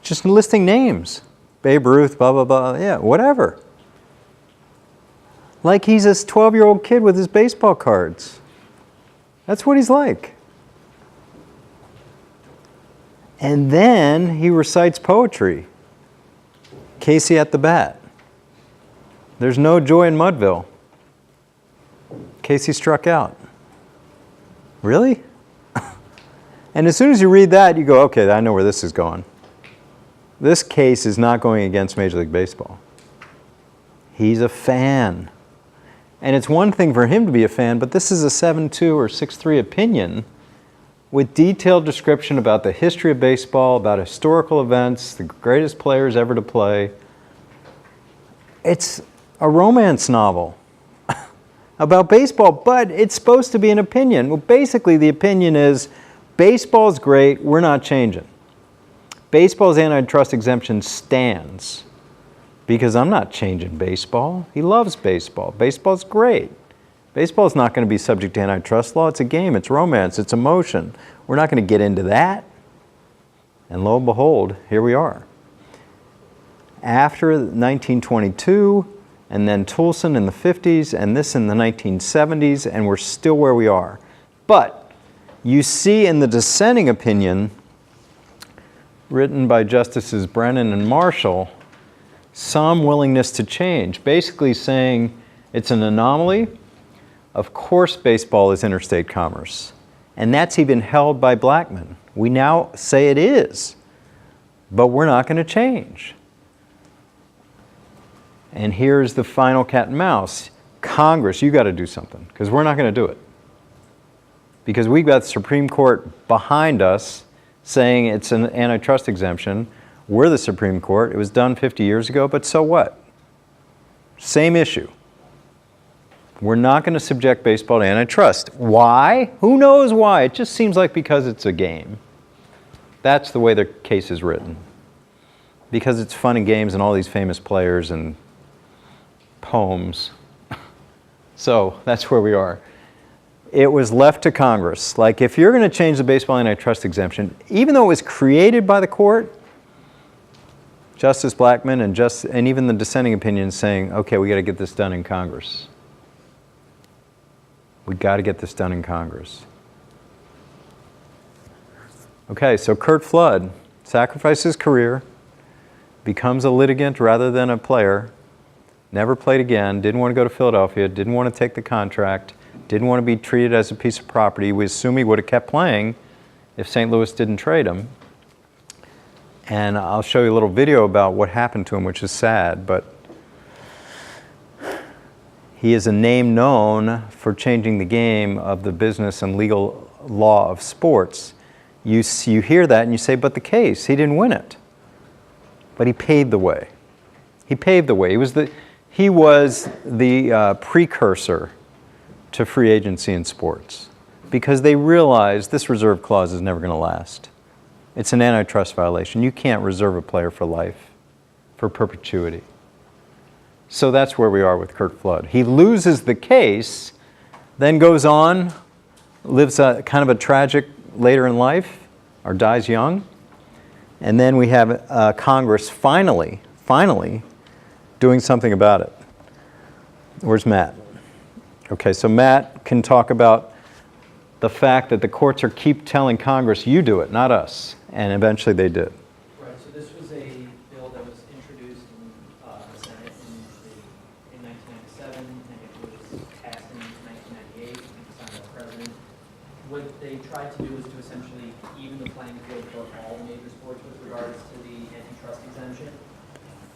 Just listing names. Babe Ruth, blah, blah, blah, yeah, whatever. Like he's a 12-year-old kid with his baseball cards. That's what he's like. And then he recites poetry. Casey at the bat. There's no joy in Mudville. Casey struck out. Really? And as soon as you read that, you go, okay, I know where this is going. This case is not going against Major League Baseball. He's a fan. And it's one thing for him to be a fan, but this is a 7-2 or 6-3 opinion with detailed description about the history of baseball, about historical events, the greatest players ever to play. It's a romance novel. about baseball, but it's supposed to be an opinion. Well, basically the opinion is baseball's great, we're not changing. Baseball's antitrust exemption stands because I'm not changing baseball. He loves baseball. Baseball's great. Baseball's not going to be subject to antitrust law. It's a game, it's romance, it's emotion. We're not going to get into that. And lo and behold, here we are. After 1922, and then Toulson in the 50s, and this in the 1970s, and we're still where we are. But you see in the dissenting opinion, written by Justices Brennan and Marshall, some willingness to change, basically saying it's an anomaly. Of course baseball is interstate commerce. And that's even held by Blackmun. We now say it is, but we're not going to change. And here's the final cat and mouse. Congress, you got to do something, because we're not going to do it. Because we've got the Supreme Court behind us saying it's an antitrust exemption. We're the Supreme Court. It was done 50 years ago, but so what? Same issue. We're not going to subject baseball to antitrust. Why? Who knows why? It just seems like because it's a game. That's the way the case is written. Because it's fun and games and all these famous players and poems. So that's where we are. It was left to Congress. Like, if you're going to change the baseball antitrust exemption, even though it was created by the court, Justice Blackmun and even the dissenting opinion saying, okay, we got to get this done in Congress. We got to get this done in Congress. Okay, so Curt Flood sacrificed his career, becomes a litigant rather than a player, never played again, didn't want to go to Philadelphia, didn't want to take the contract, didn't want to be treated as a piece of property. We assume he would have kept playing if St. Louis didn't trade him. And I'll show you a little video about what happened to him, which is sad, but he is a name known for changing the game of the business and legal law of sports. You hear that and you say, but the case, he didn't win it. But he paved the way. He paved the way. He was the precursor to free agency in sports because they realized this reserve clause is never going to last. It's an antitrust violation. You can't reserve a player for life, for perpetuity. So that's where we are with Curt Flood. He loses the case, then goes on, lives kind of a tragic later in life, or dies young. And then we have Congress finally doing something about it. Where's Matt? Okay, so Matt can talk about the fact that the courts keep telling Congress, you do it, not us. And eventually they did. Right, so this was a bill that was introduced in the Senate in 1997, and it was passed in 1998, signed by the president. What they tried to do was to essentially even the playing field for all major sports with regards to the antitrust exemption.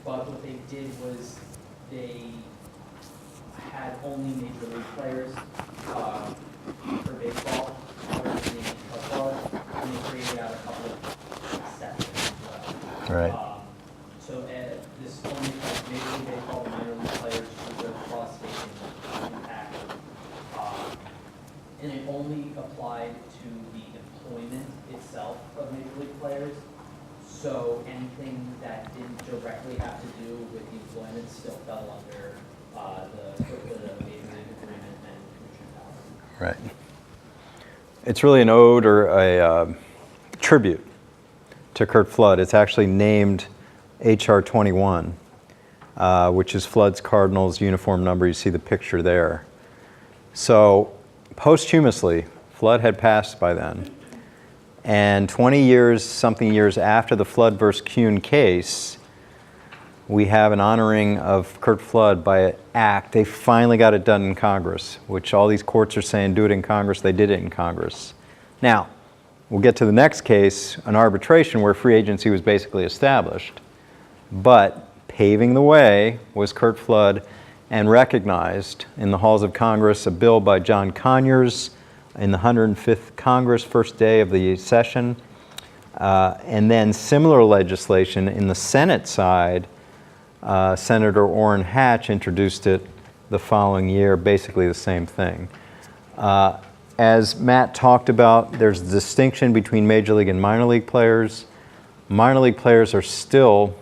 But what they did was they had only major league players for baseball, other than the antitrust laws, and they created out a couple of exceptions as well. Right. So this only applies to major league baseball, minor league players, reserve clause stating impact. And it only applied to the employment itself of major league players. So anything that didn't directly have to do with the employment still fell under the major league agreement and commission power. Right. It's really an ode or a tribute to Curt Flood. It's actually named HR 21, which is Flood's Cardinals uniform number. You see the picture there. So posthumously, Flood had passed by then. And 20 years, something years after the Flood versus Kuhn case, we have an honoring of Curt Flood by an act. They finally got it done in Congress, which all these courts are saying, do it in Congress. They did it in Congress. Now, we'll get to the next case, an arbitration where free agency was basically established. But paving the way was Curt Flood, and recognized in the halls of Congress a bill by John Conyers in the 105th Congress, first day of the session. And then similar legislation in the Senate side. Senator Orrin Hatch introduced it the following year, basically the same thing. As Matt talked about, there's a distinction between major league and minor league players. Minor league players are still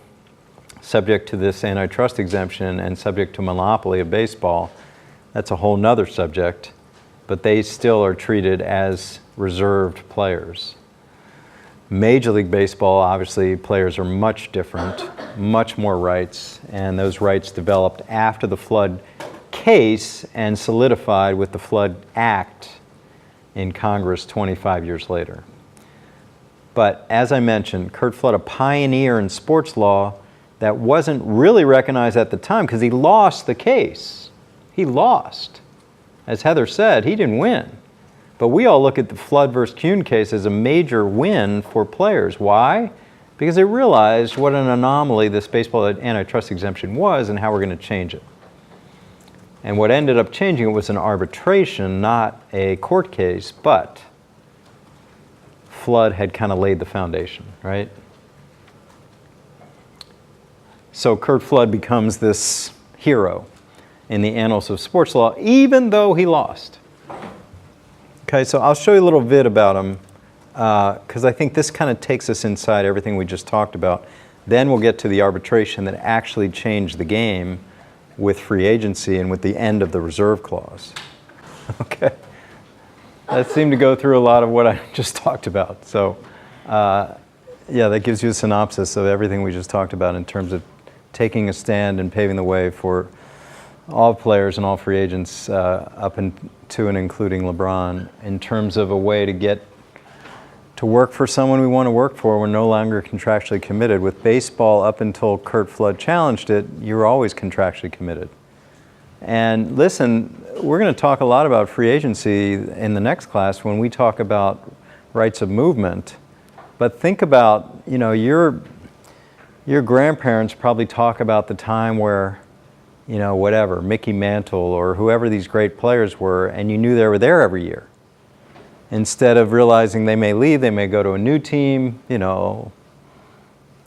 subject to this antitrust exemption and subject to monopoly of baseball. That's a whole nother subject, but they still are treated as reserved players. Major League Baseball, obviously, players are much different, much more rights, and those rights developed after the Flood case and solidified with the Flood Act in Congress 25 years later. But as I mentioned, Curt Flood, a pioneer in sports law that wasn't really recognized at the time because he lost the case. He lost. As Heather said, he didn't win. But we all look at the Flood versus Kuhn case as a major win for players. Why? Because they realized what an anomaly this baseball antitrust exemption was and how we're going to change it. And what ended up changing it was an arbitration, not a court case, but Flood had kind of laid the foundation, right? So Curt Flood becomes this hero in the annals of sports law, even though he lost. Okay, so I'll show you a little bit about him, because I think this kind of takes us inside everything we just talked about. Then we'll get to the arbitration that actually changed the game with free agency and with the end of the reserve clause. Okay, that seemed to go through a lot of what I just talked about. So, yeah, that gives you a synopsis of everything we just talked about in terms of taking a stand and paving the way for all players and all free agents up to and including LeBron in terms of a way to get to work for someone we want to work for. We're no longer contractually committed. With baseball, up until Curt Flood challenged it, you were always contractually committed. And listen, we're going to talk a lot about free agency in the next class when we talk about rights of movement. But think about, you know, your grandparents probably talk about the time where, you know, whatever, Mickey Mantle or whoever these great players were, and you knew they were there every year. Instead of realizing they may leave, they may go to a new team. You know,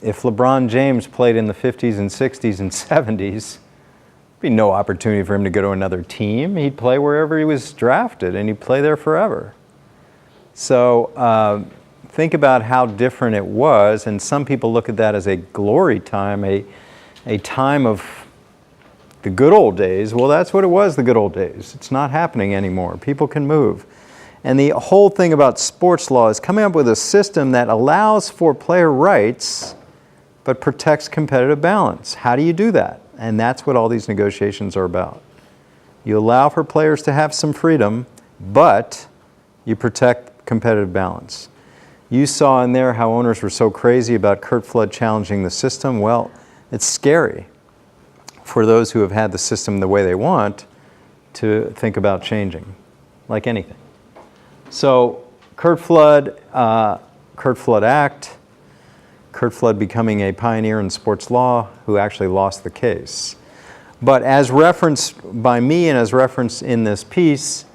if LeBron James played in the 50s and 60s and 70s, there'd be no opportunity for him to go to another team. He'd play wherever he was drafted, and he'd play there forever. So think about how different it was, and some people look at that as a glory time, a time of the good old days. Well, that's what it was, the good old days. It's not happening anymore. People can move. And the whole thing about sports law is coming up with a system that allows for player rights but protects competitive balance. How do you do that? And that's what all these negotiations are about. You allow for players to have some freedom, but you protect competitive balance. You saw in there how owners were so crazy about Curt Flood challenging the system. Well, it's scary for those who have had the system the way they want to think about changing, like anything. So Curt Flood Act, Curt Flood becoming a pioneer in sports law who actually lost the case. But as referenced by me and as referenced in this piece,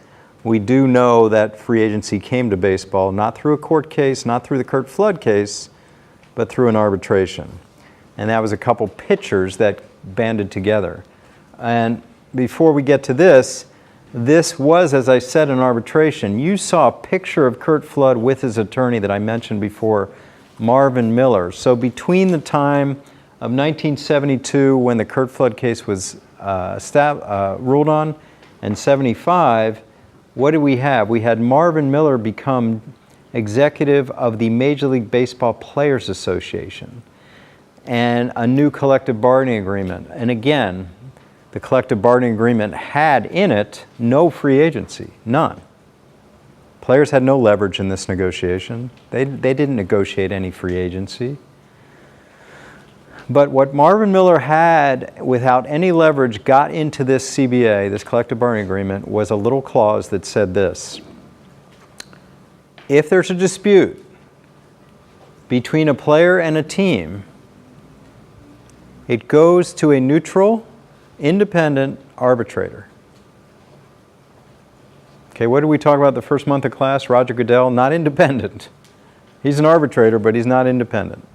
we do know that free agency came to baseball, not through a court case, not through the Curt Flood case, but through an arbitration. And that was a couple pitchers that banded together. And before we get to this was, as I said, an arbitration. You saw a picture of Curt Flood with his attorney that I mentioned before, Marvin Miller. So between the time of 1972, when the Curt Flood case was ruled on, and 75, what did we have? We had Marvin Miller become executive of the Major League Baseball Players Association and a new collective bargaining agreement. And again, the collective bargaining agreement had in it no free agency, none. Players had no leverage in this negotiation. They didn't negotiate any free agency. But what Marvin Miller had, without any leverage, got into this CBA, this collective bargaining agreement, was a little clause that said this: if there's a dispute between a player and a team, it goes to a neutral, independent arbitrator. Okay, what did we talk about the first month of class? Roger Goodell, not independent. He's an arbitrator, but he's not independent.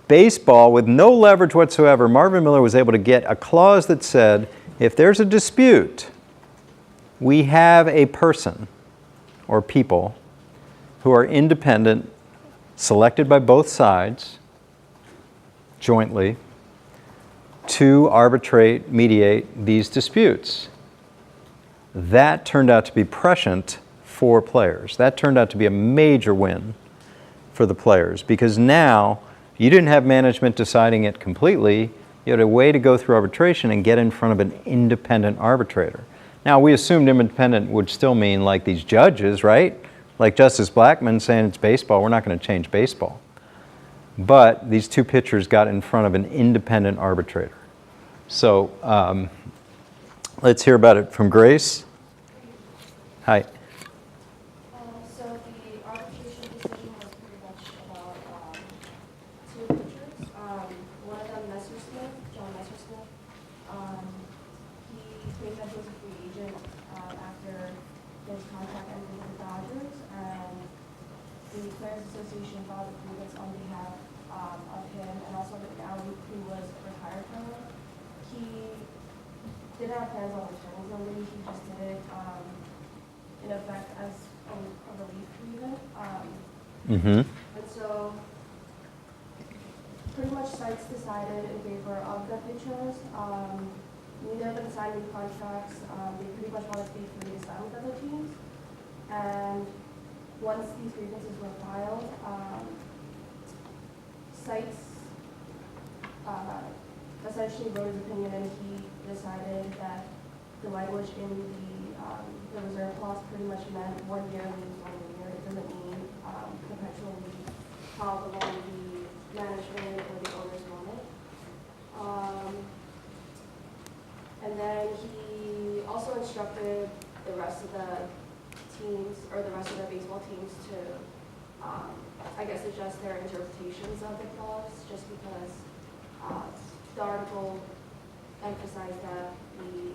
Baseball, with no leverage whatsoever, Marvin Miller was able to get a clause that said, If there's a dispute, we have a person or people who are independent, selected by both sides jointly to arbitrate, mediate these disputes. That turned out to be prescient for players. That turned out to be a major win for the players because now you didn't have management deciding it completely. You had a way to go through arbitration and get in front of an independent arbitrator. Now, we assumed independent would still mean like these judges, right? Like Justice Blackmun saying it's baseball, we're not going to change baseball. But these two pitchers got in front of an independent arbitrator. So let's hear about it from Grace. Hi. So the arbitration decision was pretty much about two pitchers. One of them, John Messersmith, he pretty much was a free agent after his contract ended with the Dodgers, and the Players Association filed a grievance on behalf of him and also Rick Allen, who was a retired player. He didn't have plans on returning the league, he just did it in effect as a relief grievance. And so pretty much sites decided in favor of the pitchers. Neither of them signed new contracts. They pretty much wanted to be free to sign with other teams. And once these grievances were filed, sites essentially wrote his opinion, and he decided that the language in the reserve clause pretty much meant 1 year means 1 year. It doesn't mean perpetually how long the management or the owners want it. And then he also instructed the rest of the teams, or the rest of the baseball teams to, I guess, adjust their interpretations of the clause, just because the article emphasized that the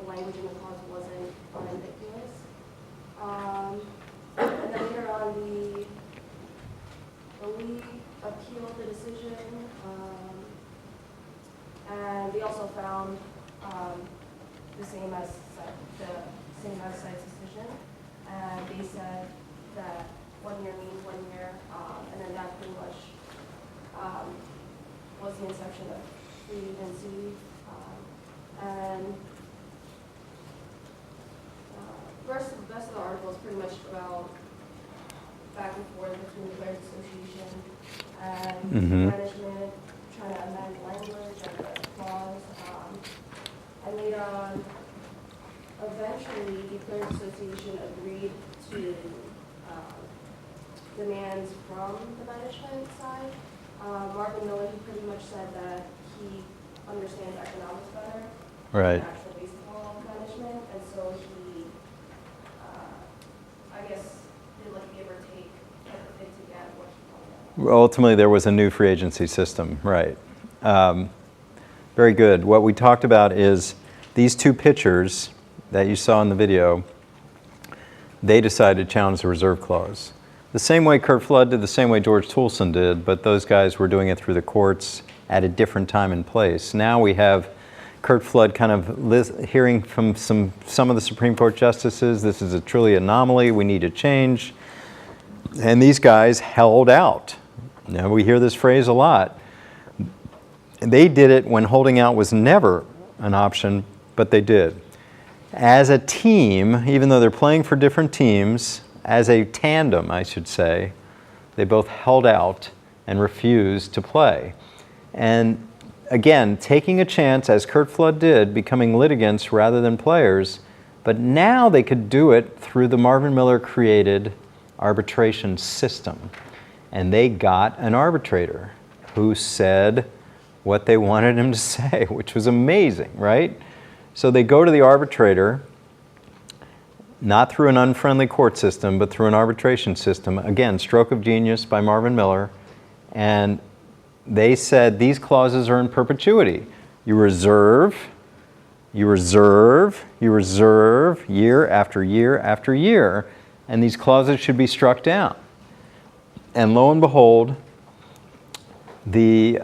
language in the clause wasn't unambiguous. And then later on, the league appealed the decision, and they also found the same as Site's decision, and they said that 1 year means 1 year, and then that pretty much was the inception of free agency, and the rest of the article is pretty much about back and forth between the Players Association and management trying to amend language and the clause. And later on, eventually, the Players Association agreed to demands from the management side. Marvin Miller, he pretty much said that he understands economics better Right. than actual baseball management, and so he, I guess, did like a give or take type of thing to get what he wanted. Ultimately, there was a new free agency system, right. Very good. What we talked about is these two pitchers that you saw in the video, they decided to challenge the reserve clause. The same way Curt Flood did, the same way George Toulson did, but those guys were doing it through the courts at a different time and place. Now we have Curt Flood kind of hearing from some of the Supreme Court justices, this is a truly anomaly, we need to change. And these guys held out. Now we hear this phrase a lot. They did it when holding out was never an option, but they did. As a team, even though they're playing for different teams, as a tandem, I should say, they both held out and refused to play. And again, taking a chance, as Curt Flood did, becoming litigants rather than players, but now they could do it through the Marvin Miller created arbitration system. And they got an arbitrator who said what they wanted him to say, which was amazing, right? So they go to the arbitrator, not through an unfriendly court system, but through an arbitration system. Again, stroke of genius by Marvin Miller. And they said these clauses are in perpetuity. You reserve, you reserve, you reserve year after year after year, and these clauses should be struck down. And lo and behold, the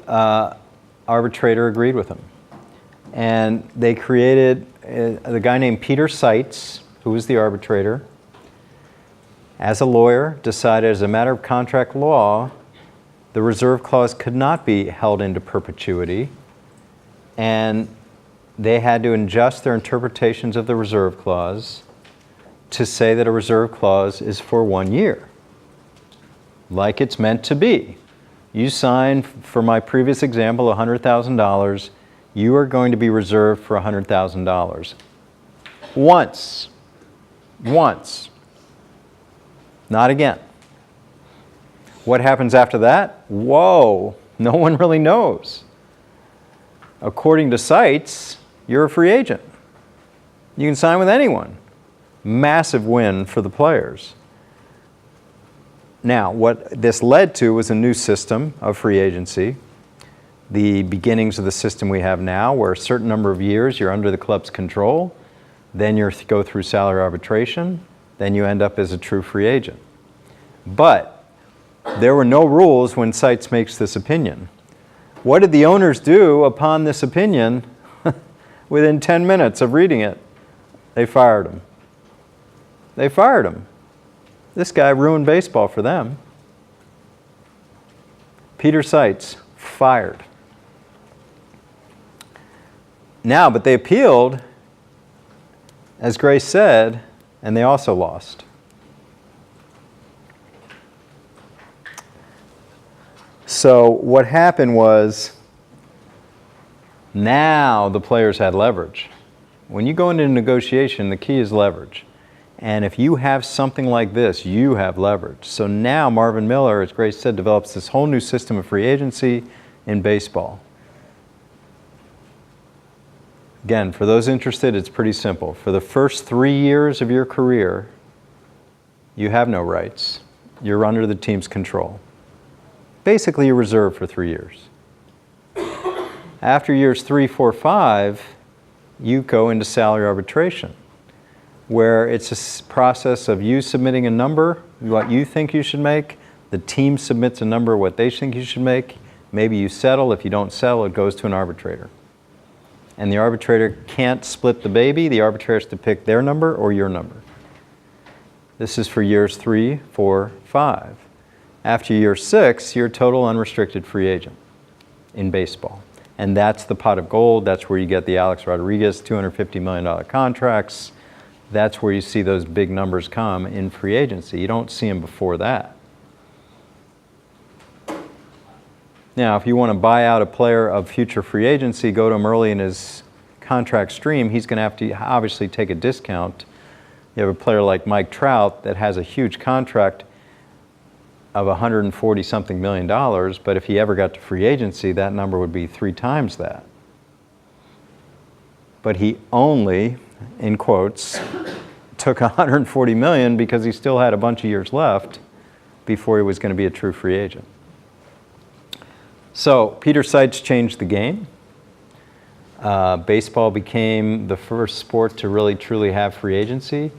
arbitrator agreed with them. And they created the guy named Peter Seitz, who was the arbitrator, as a lawyer, decided as a matter of contract law, the reserve clause could not be held into perpetuity, and they had to adjust their interpretations of the reserve clause to say that a reserve clause is for 1 year, like it's meant to be. You sign, for my previous example, $100,000, you are going to be reserved for $100,000. Once. Once. Not again. What happens after that? Whoa, no one really knows. According to Seitz, you're a free agent. You can sign with anyone. Massive win for the players. Now, what this led to was a new system of free agency, the beginnings of the system we have now, where a certain number of years you're under the club's control, then you go through salary arbitration, then you end up as a true free agent. But there were no rules when Seitz makes this opinion. What did the owners do upon this opinion? Within 10 minutes of reading it, they fired him. They fired him. This guy ruined baseball for them. Peter Seitz, fired. Now, but they appealed, as Grace said, and they also lost. So what happened was, now the players had leverage. When you go into negotiation, the key is leverage. And if you have something like this, you have leverage. So now Marvin Miller, as Grace said, develops this whole new system of free agency in baseball. Again, for those interested, it's pretty simple. For the first 3 years of your career, you have no rights. You're under the team's control. Basically, you're reserved for 3 years. After years 3, 4, 5, you go into salary arbitration, where it's a process of you submitting a number, what you think you should make, the team submits a number, what they think you should make, maybe you settle. If you don't settle, it goes to an arbitrator. And the arbitrator can't split the baby. The arbitrator has to pick their number or your number. This is for years 3, 4, 5. After year 6, you're a total unrestricted free agent in baseball. And that's the pot of gold. That's where you get the Alex Rodriguez $250 million contracts. That's where you see those big numbers come in free agency. You don't see them before that. Now, if you want to buy out a player of future free agency, go to him early in his contract stream, he's going to have to obviously take a discount. You have a player like Mike Trout that has a huge contract of $140-something million, but if he ever got to free agency, that number would be 3 times that. But he only, in quotes, took $140 million because he still had a bunch of years left before he was going to be a true free agent. So Peter Seitz changed the game. Baseball became the first sport to really truly have free agency.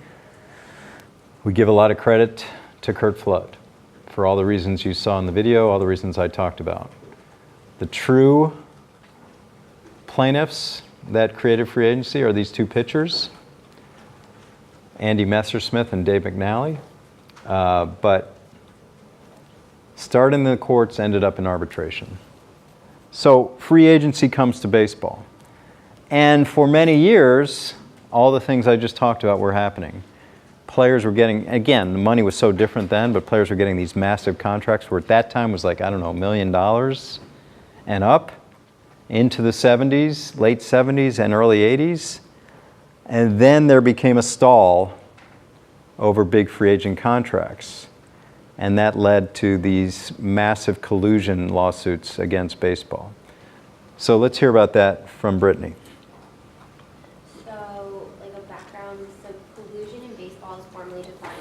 We give a lot of credit to Curt Flood for all the reasons you saw in the video, all the reasons I talked about. The true plaintiffs that created free agency are these 2 pitchers, Andy Messersmith and Dave McNally. But started in the courts, ended up in arbitration. So free agency comes to baseball. And for many years, all the things I just talked about were happening. Players were getting, again, the money was so different then, but players were getting these massive contracts where at that time was like, I don't know, $1 million and up into the 70s, late 70s and early 80s. And then there became a stall over big free agent contracts. And that led to these massive collusion lawsuits against baseball. So let's hear about that from Brittany. So, like a background, so collusion in baseball is formally defined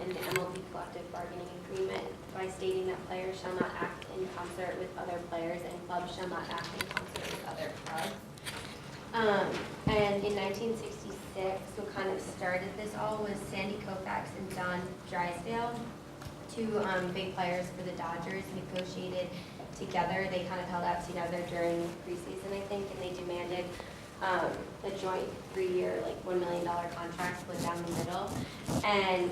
in the MLB collective bargaining agreement by stating that players shall not act in concert with other players and clubs shall not act in concert with other clubs. And in 1966, what kind of started this all was Sandy Koufax and Don Drysdale, 2 big players for the Dodgers, negotiated together. They kind of held out together during preseason, I think, and they demanded a joint 3-year, like $1 million contract split down the middle. And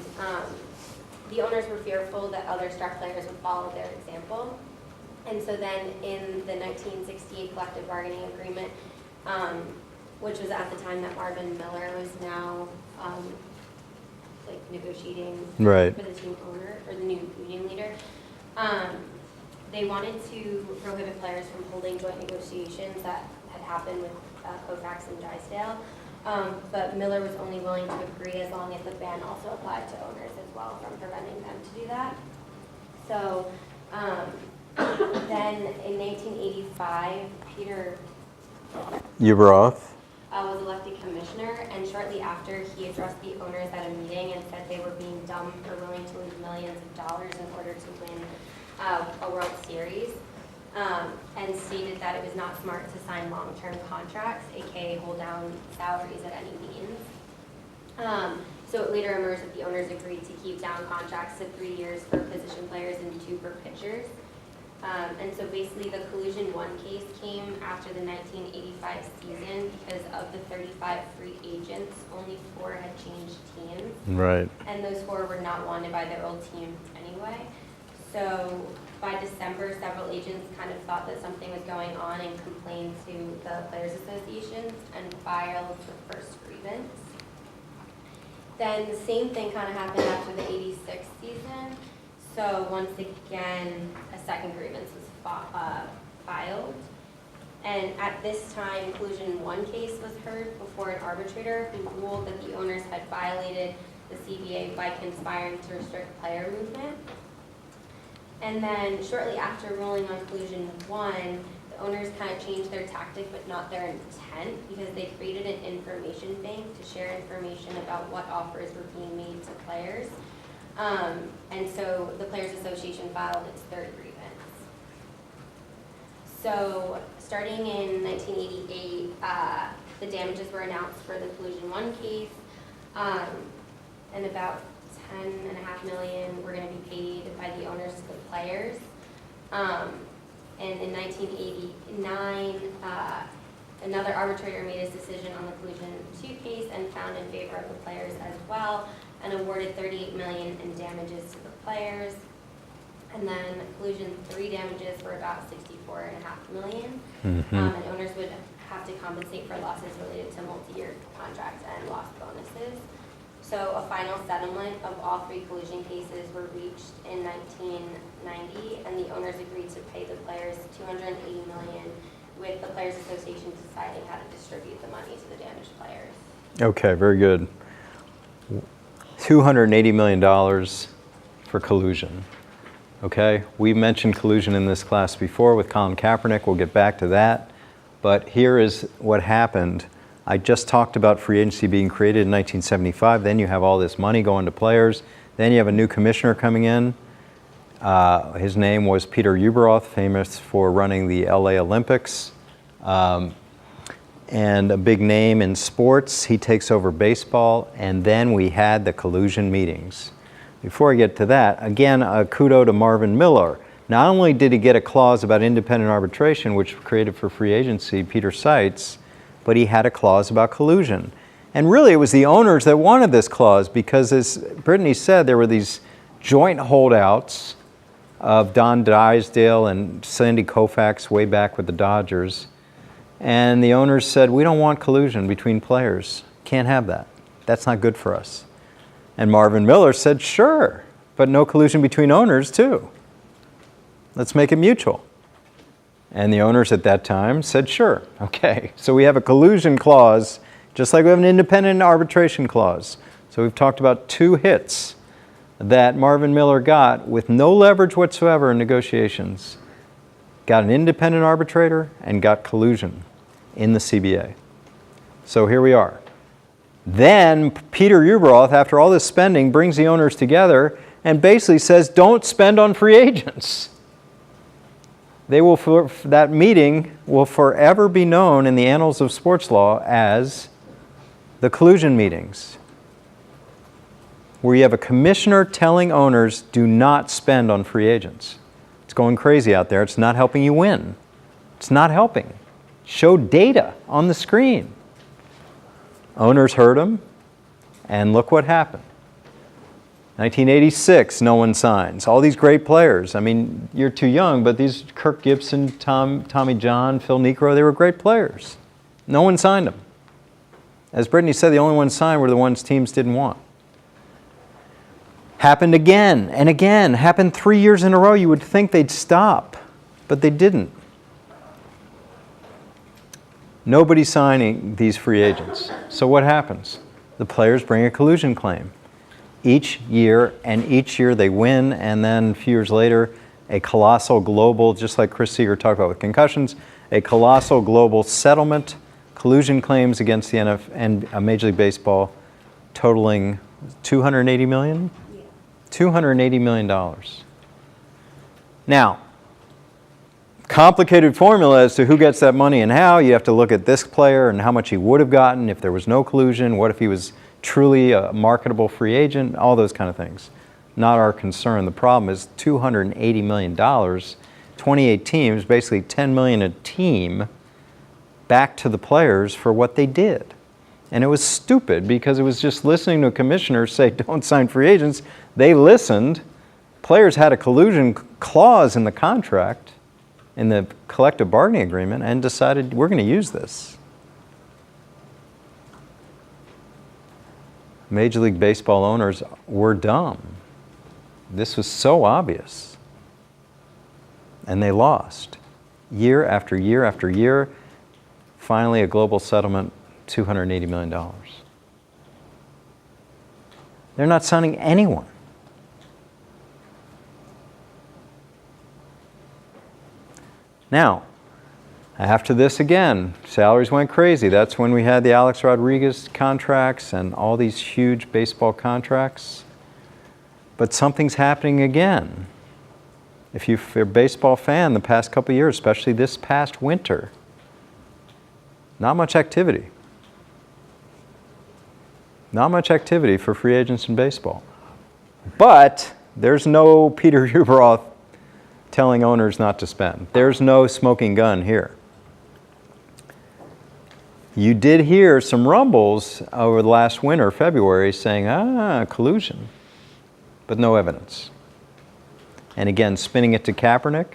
the owners were fearful that other star players would follow their example. And so then in the 1968 collective bargaining agreement, which was at the time that Marvin Miller was now like negotiating Right. for the team owner or the new union leader, they wanted to prohibit players from holding joint negotiations that had happened with Kofax and Drysdale. But Miller was only willing to agree as long as the ban also applied to owners as well, from preventing them to do that. So then in 1985, Peter Uberoth. was elected commissioner, and shortly after, he addressed the owners at a meeting and said they were being dumb for willing to lose millions of dollars in order to win a World Series, and stated that it was not smart to sign long-term contracts, aka hold down salaries at any means. So it later emerged that the owners agreed to keep down contracts to 3 years for position players and 2 for pitchers. And so basically the Collusion 1 case came after the 1985 season because of the 35 free agents, only 4 had changed teams. Right. And those 4 were not wanted by their old team anyway. So by December, several agents kind of thought that something was going on and complained to the Players Association and filed the first grievance. Then the same thing kind of happened after the 86 season. So once again, a second grievance was filed. And at this time, Collusion 1 case was heard before an arbitrator who ruled that the owners had violated the CBA by conspiring to restrict player movement. And then shortly after ruling on Collusion 1, the owners kind of changed their tactic but not their intent, because they created an information bank to share information about what offers were being made to players. And so the Players Association filed its third grievance. So starting in 1988, the damages were announced for the Collusion 1 case, and about $10.5 million were going to be paid by the owners to the players. And in 1989, another arbitrator made his decision on the Collusion 2 case and found in favor of the players as well, and awarded $38 million in damages to the players. And then Collusion 3 damages were about $64.5 million. Mm-hmm. And owners would have to compensate for losses related to multi-year contracts and lost bonuses. So a final settlement of all 3 collusion cases were reached in 1990, and the owners agreed to pay the players $280 million, with the Players Association deciding how to distribute the money to the damaged players. Okay, very good. $280 million for collusion. Okay, we mentioned collusion in this class before with Colin Kaepernick. We'll get back to that. But here is what happened. I just talked about free agency being created in 1975. Then you have all this money going to players. Then you have a new commissioner coming in. His name was Peter Uberoth, famous for running the LA Olympics. And a big name in sports. He takes over baseball. And then we had the collusion meetings. Before I get to that, again, a kudo to Marvin Miller. Not only did he get a clause about independent arbitration, which was created for free agency, Peter cites, but he had a clause about collusion. And really, it was the owners that wanted this clause because, as Brittany said, there were these joint holdouts of Don Drysdale and Sandy Koufax way back with the Dodgers. And the owners said, we don't want collusion between players. Can't have that. That's not good for us. And Marvin Miller said, sure, but no collusion between owners, too. Let's make it mutual. And the owners at that time said, sure, okay. So we have a collusion clause, just like we have an independent arbitration clause. So we've talked about 2 hits that Marvin Miller got with no leverage whatsoever in negotiations. Got an independent arbitrator and got collusion in the CBA. So here we are. Then Peter Uberoth, after all this spending, brings the owners together and basically says, don't spend on free agents. That meeting will forever be known in the annals of sports law as the collusion meetings, where you have a commissioner telling owners, do not spend on free agents. It's going crazy out there. It's not helping you win. It's not helping. Show data on the screen. Owners heard them, and look what happened. 1986, no one signs. All these great players. I mean, you're too young, but these Kirk Gibson, Tommy John, Phil Niekro, they were great players. No one signed them. As Brittany said, the only ones signed were the ones teams didn't want. Happened again and again. Happened 3 years in a row. You would think they'd stop, but they didn't. Nobody's signing these free agents. So what happens? The players bring a collusion claim. Each year they win, and then a few years later, a colossal global, just like Chris Seeger talked about with concussions, a colossal global settlement, collusion claims against the NFL and Major League Baseball totaling $280 million? Yeah. $280 million. Now, complicated formula as to who gets that money and how. You have to look at this player and how much he would have gotten if there was no collusion. What if he was truly a marketable free agent? All those kind of things. Not our concern. The problem is $280 million, 28 teams, basically $10 million a team, back to the players for what they did. And it was stupid because it was just listening to a commissioner say, don't sign free agents. They listened. Players had a collusion clause in the contract, in the collective bargaining agreement, and decided we're going to use this. Major League Baseball owners were dumb. This was so obvious. And they lost. Year after year after year, finally a global settlement, $280 million. They're not signing anyone. Now, after this again, salaries went crazy. That's when we had the Alex Rodriguez contracts and all these huge baseball contracts. But something's happening again. If you're a baseball fan, the past couple of years, especially this past winter, not much activity. Not much activity for free agents in baseball. But there's no Peter Ueberroth telling owners not to spend. There's no smoking gun here. You did hear some rumbles over the last winter, February, saying, collusion, but no evidence. And again, spinning it to Kaepernick,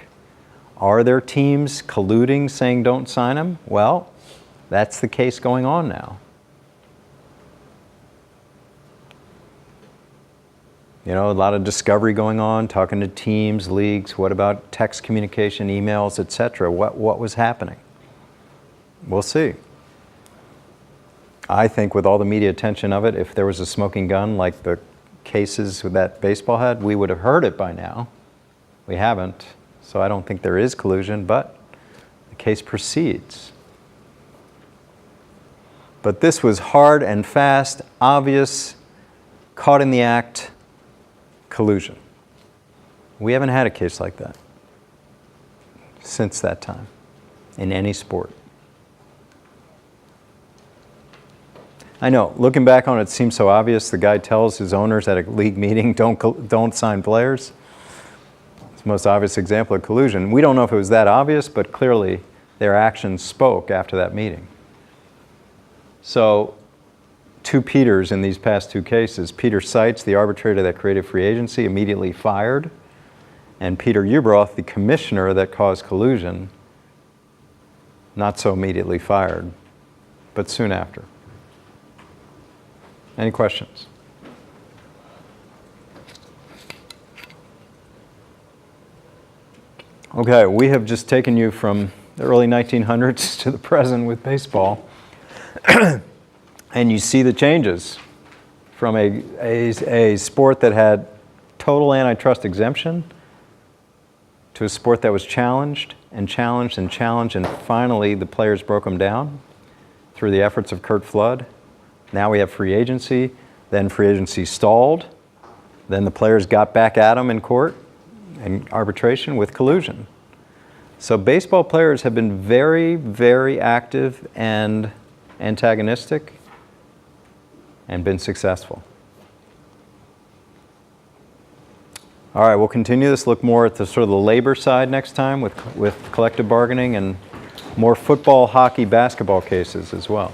are there teams colluding, saying don't sign him? Well, that's the case going on now. You know, a lot of discovery going on, talking to teams, leagues. What about text communication, emails, etc.? What was happening? We'll see. I think with all the media attention of it, if there was a smoking gun like the cases that baseball had, we would have heard it by now. We haven't, so I don't think there is collusion, but the case proceeds. But this was hard and fast, obvious, caught in the act collusion. We haven't had a case like that since that time in any sport. I know, looking back on it, it seems so obvious. The guy tells his owners at a league meeting, don't sign players. It's the most obvious example of collusion. We don't know if it was that obvious, but clearly their actions spoke after that meeting. So, two Peters in these past two cases. Peter Seitz, the arbitrator that created free agency, immediately fired, and Peter Ueberroth, the commissioner that caused collusion, not so immediately fired, but soon after. Any questions? Okay, we have just taken you from the early 1900s to the present with baseball. And you see the changes from a sport that had total antitrust exemption to a sport that was challenged and challenged and challenged, and finally the players broke them down through the efforts of Curt Flood. Now we have free agency, then free agency stalled, then the players got back at them in court and arbitration with collusion. So baseball players have been very, very active and antagonistic and been successful. All right, we'll continue this, look more at the sort of the labor side next time with collective bargaining and more football, hockey, basketball cases as well.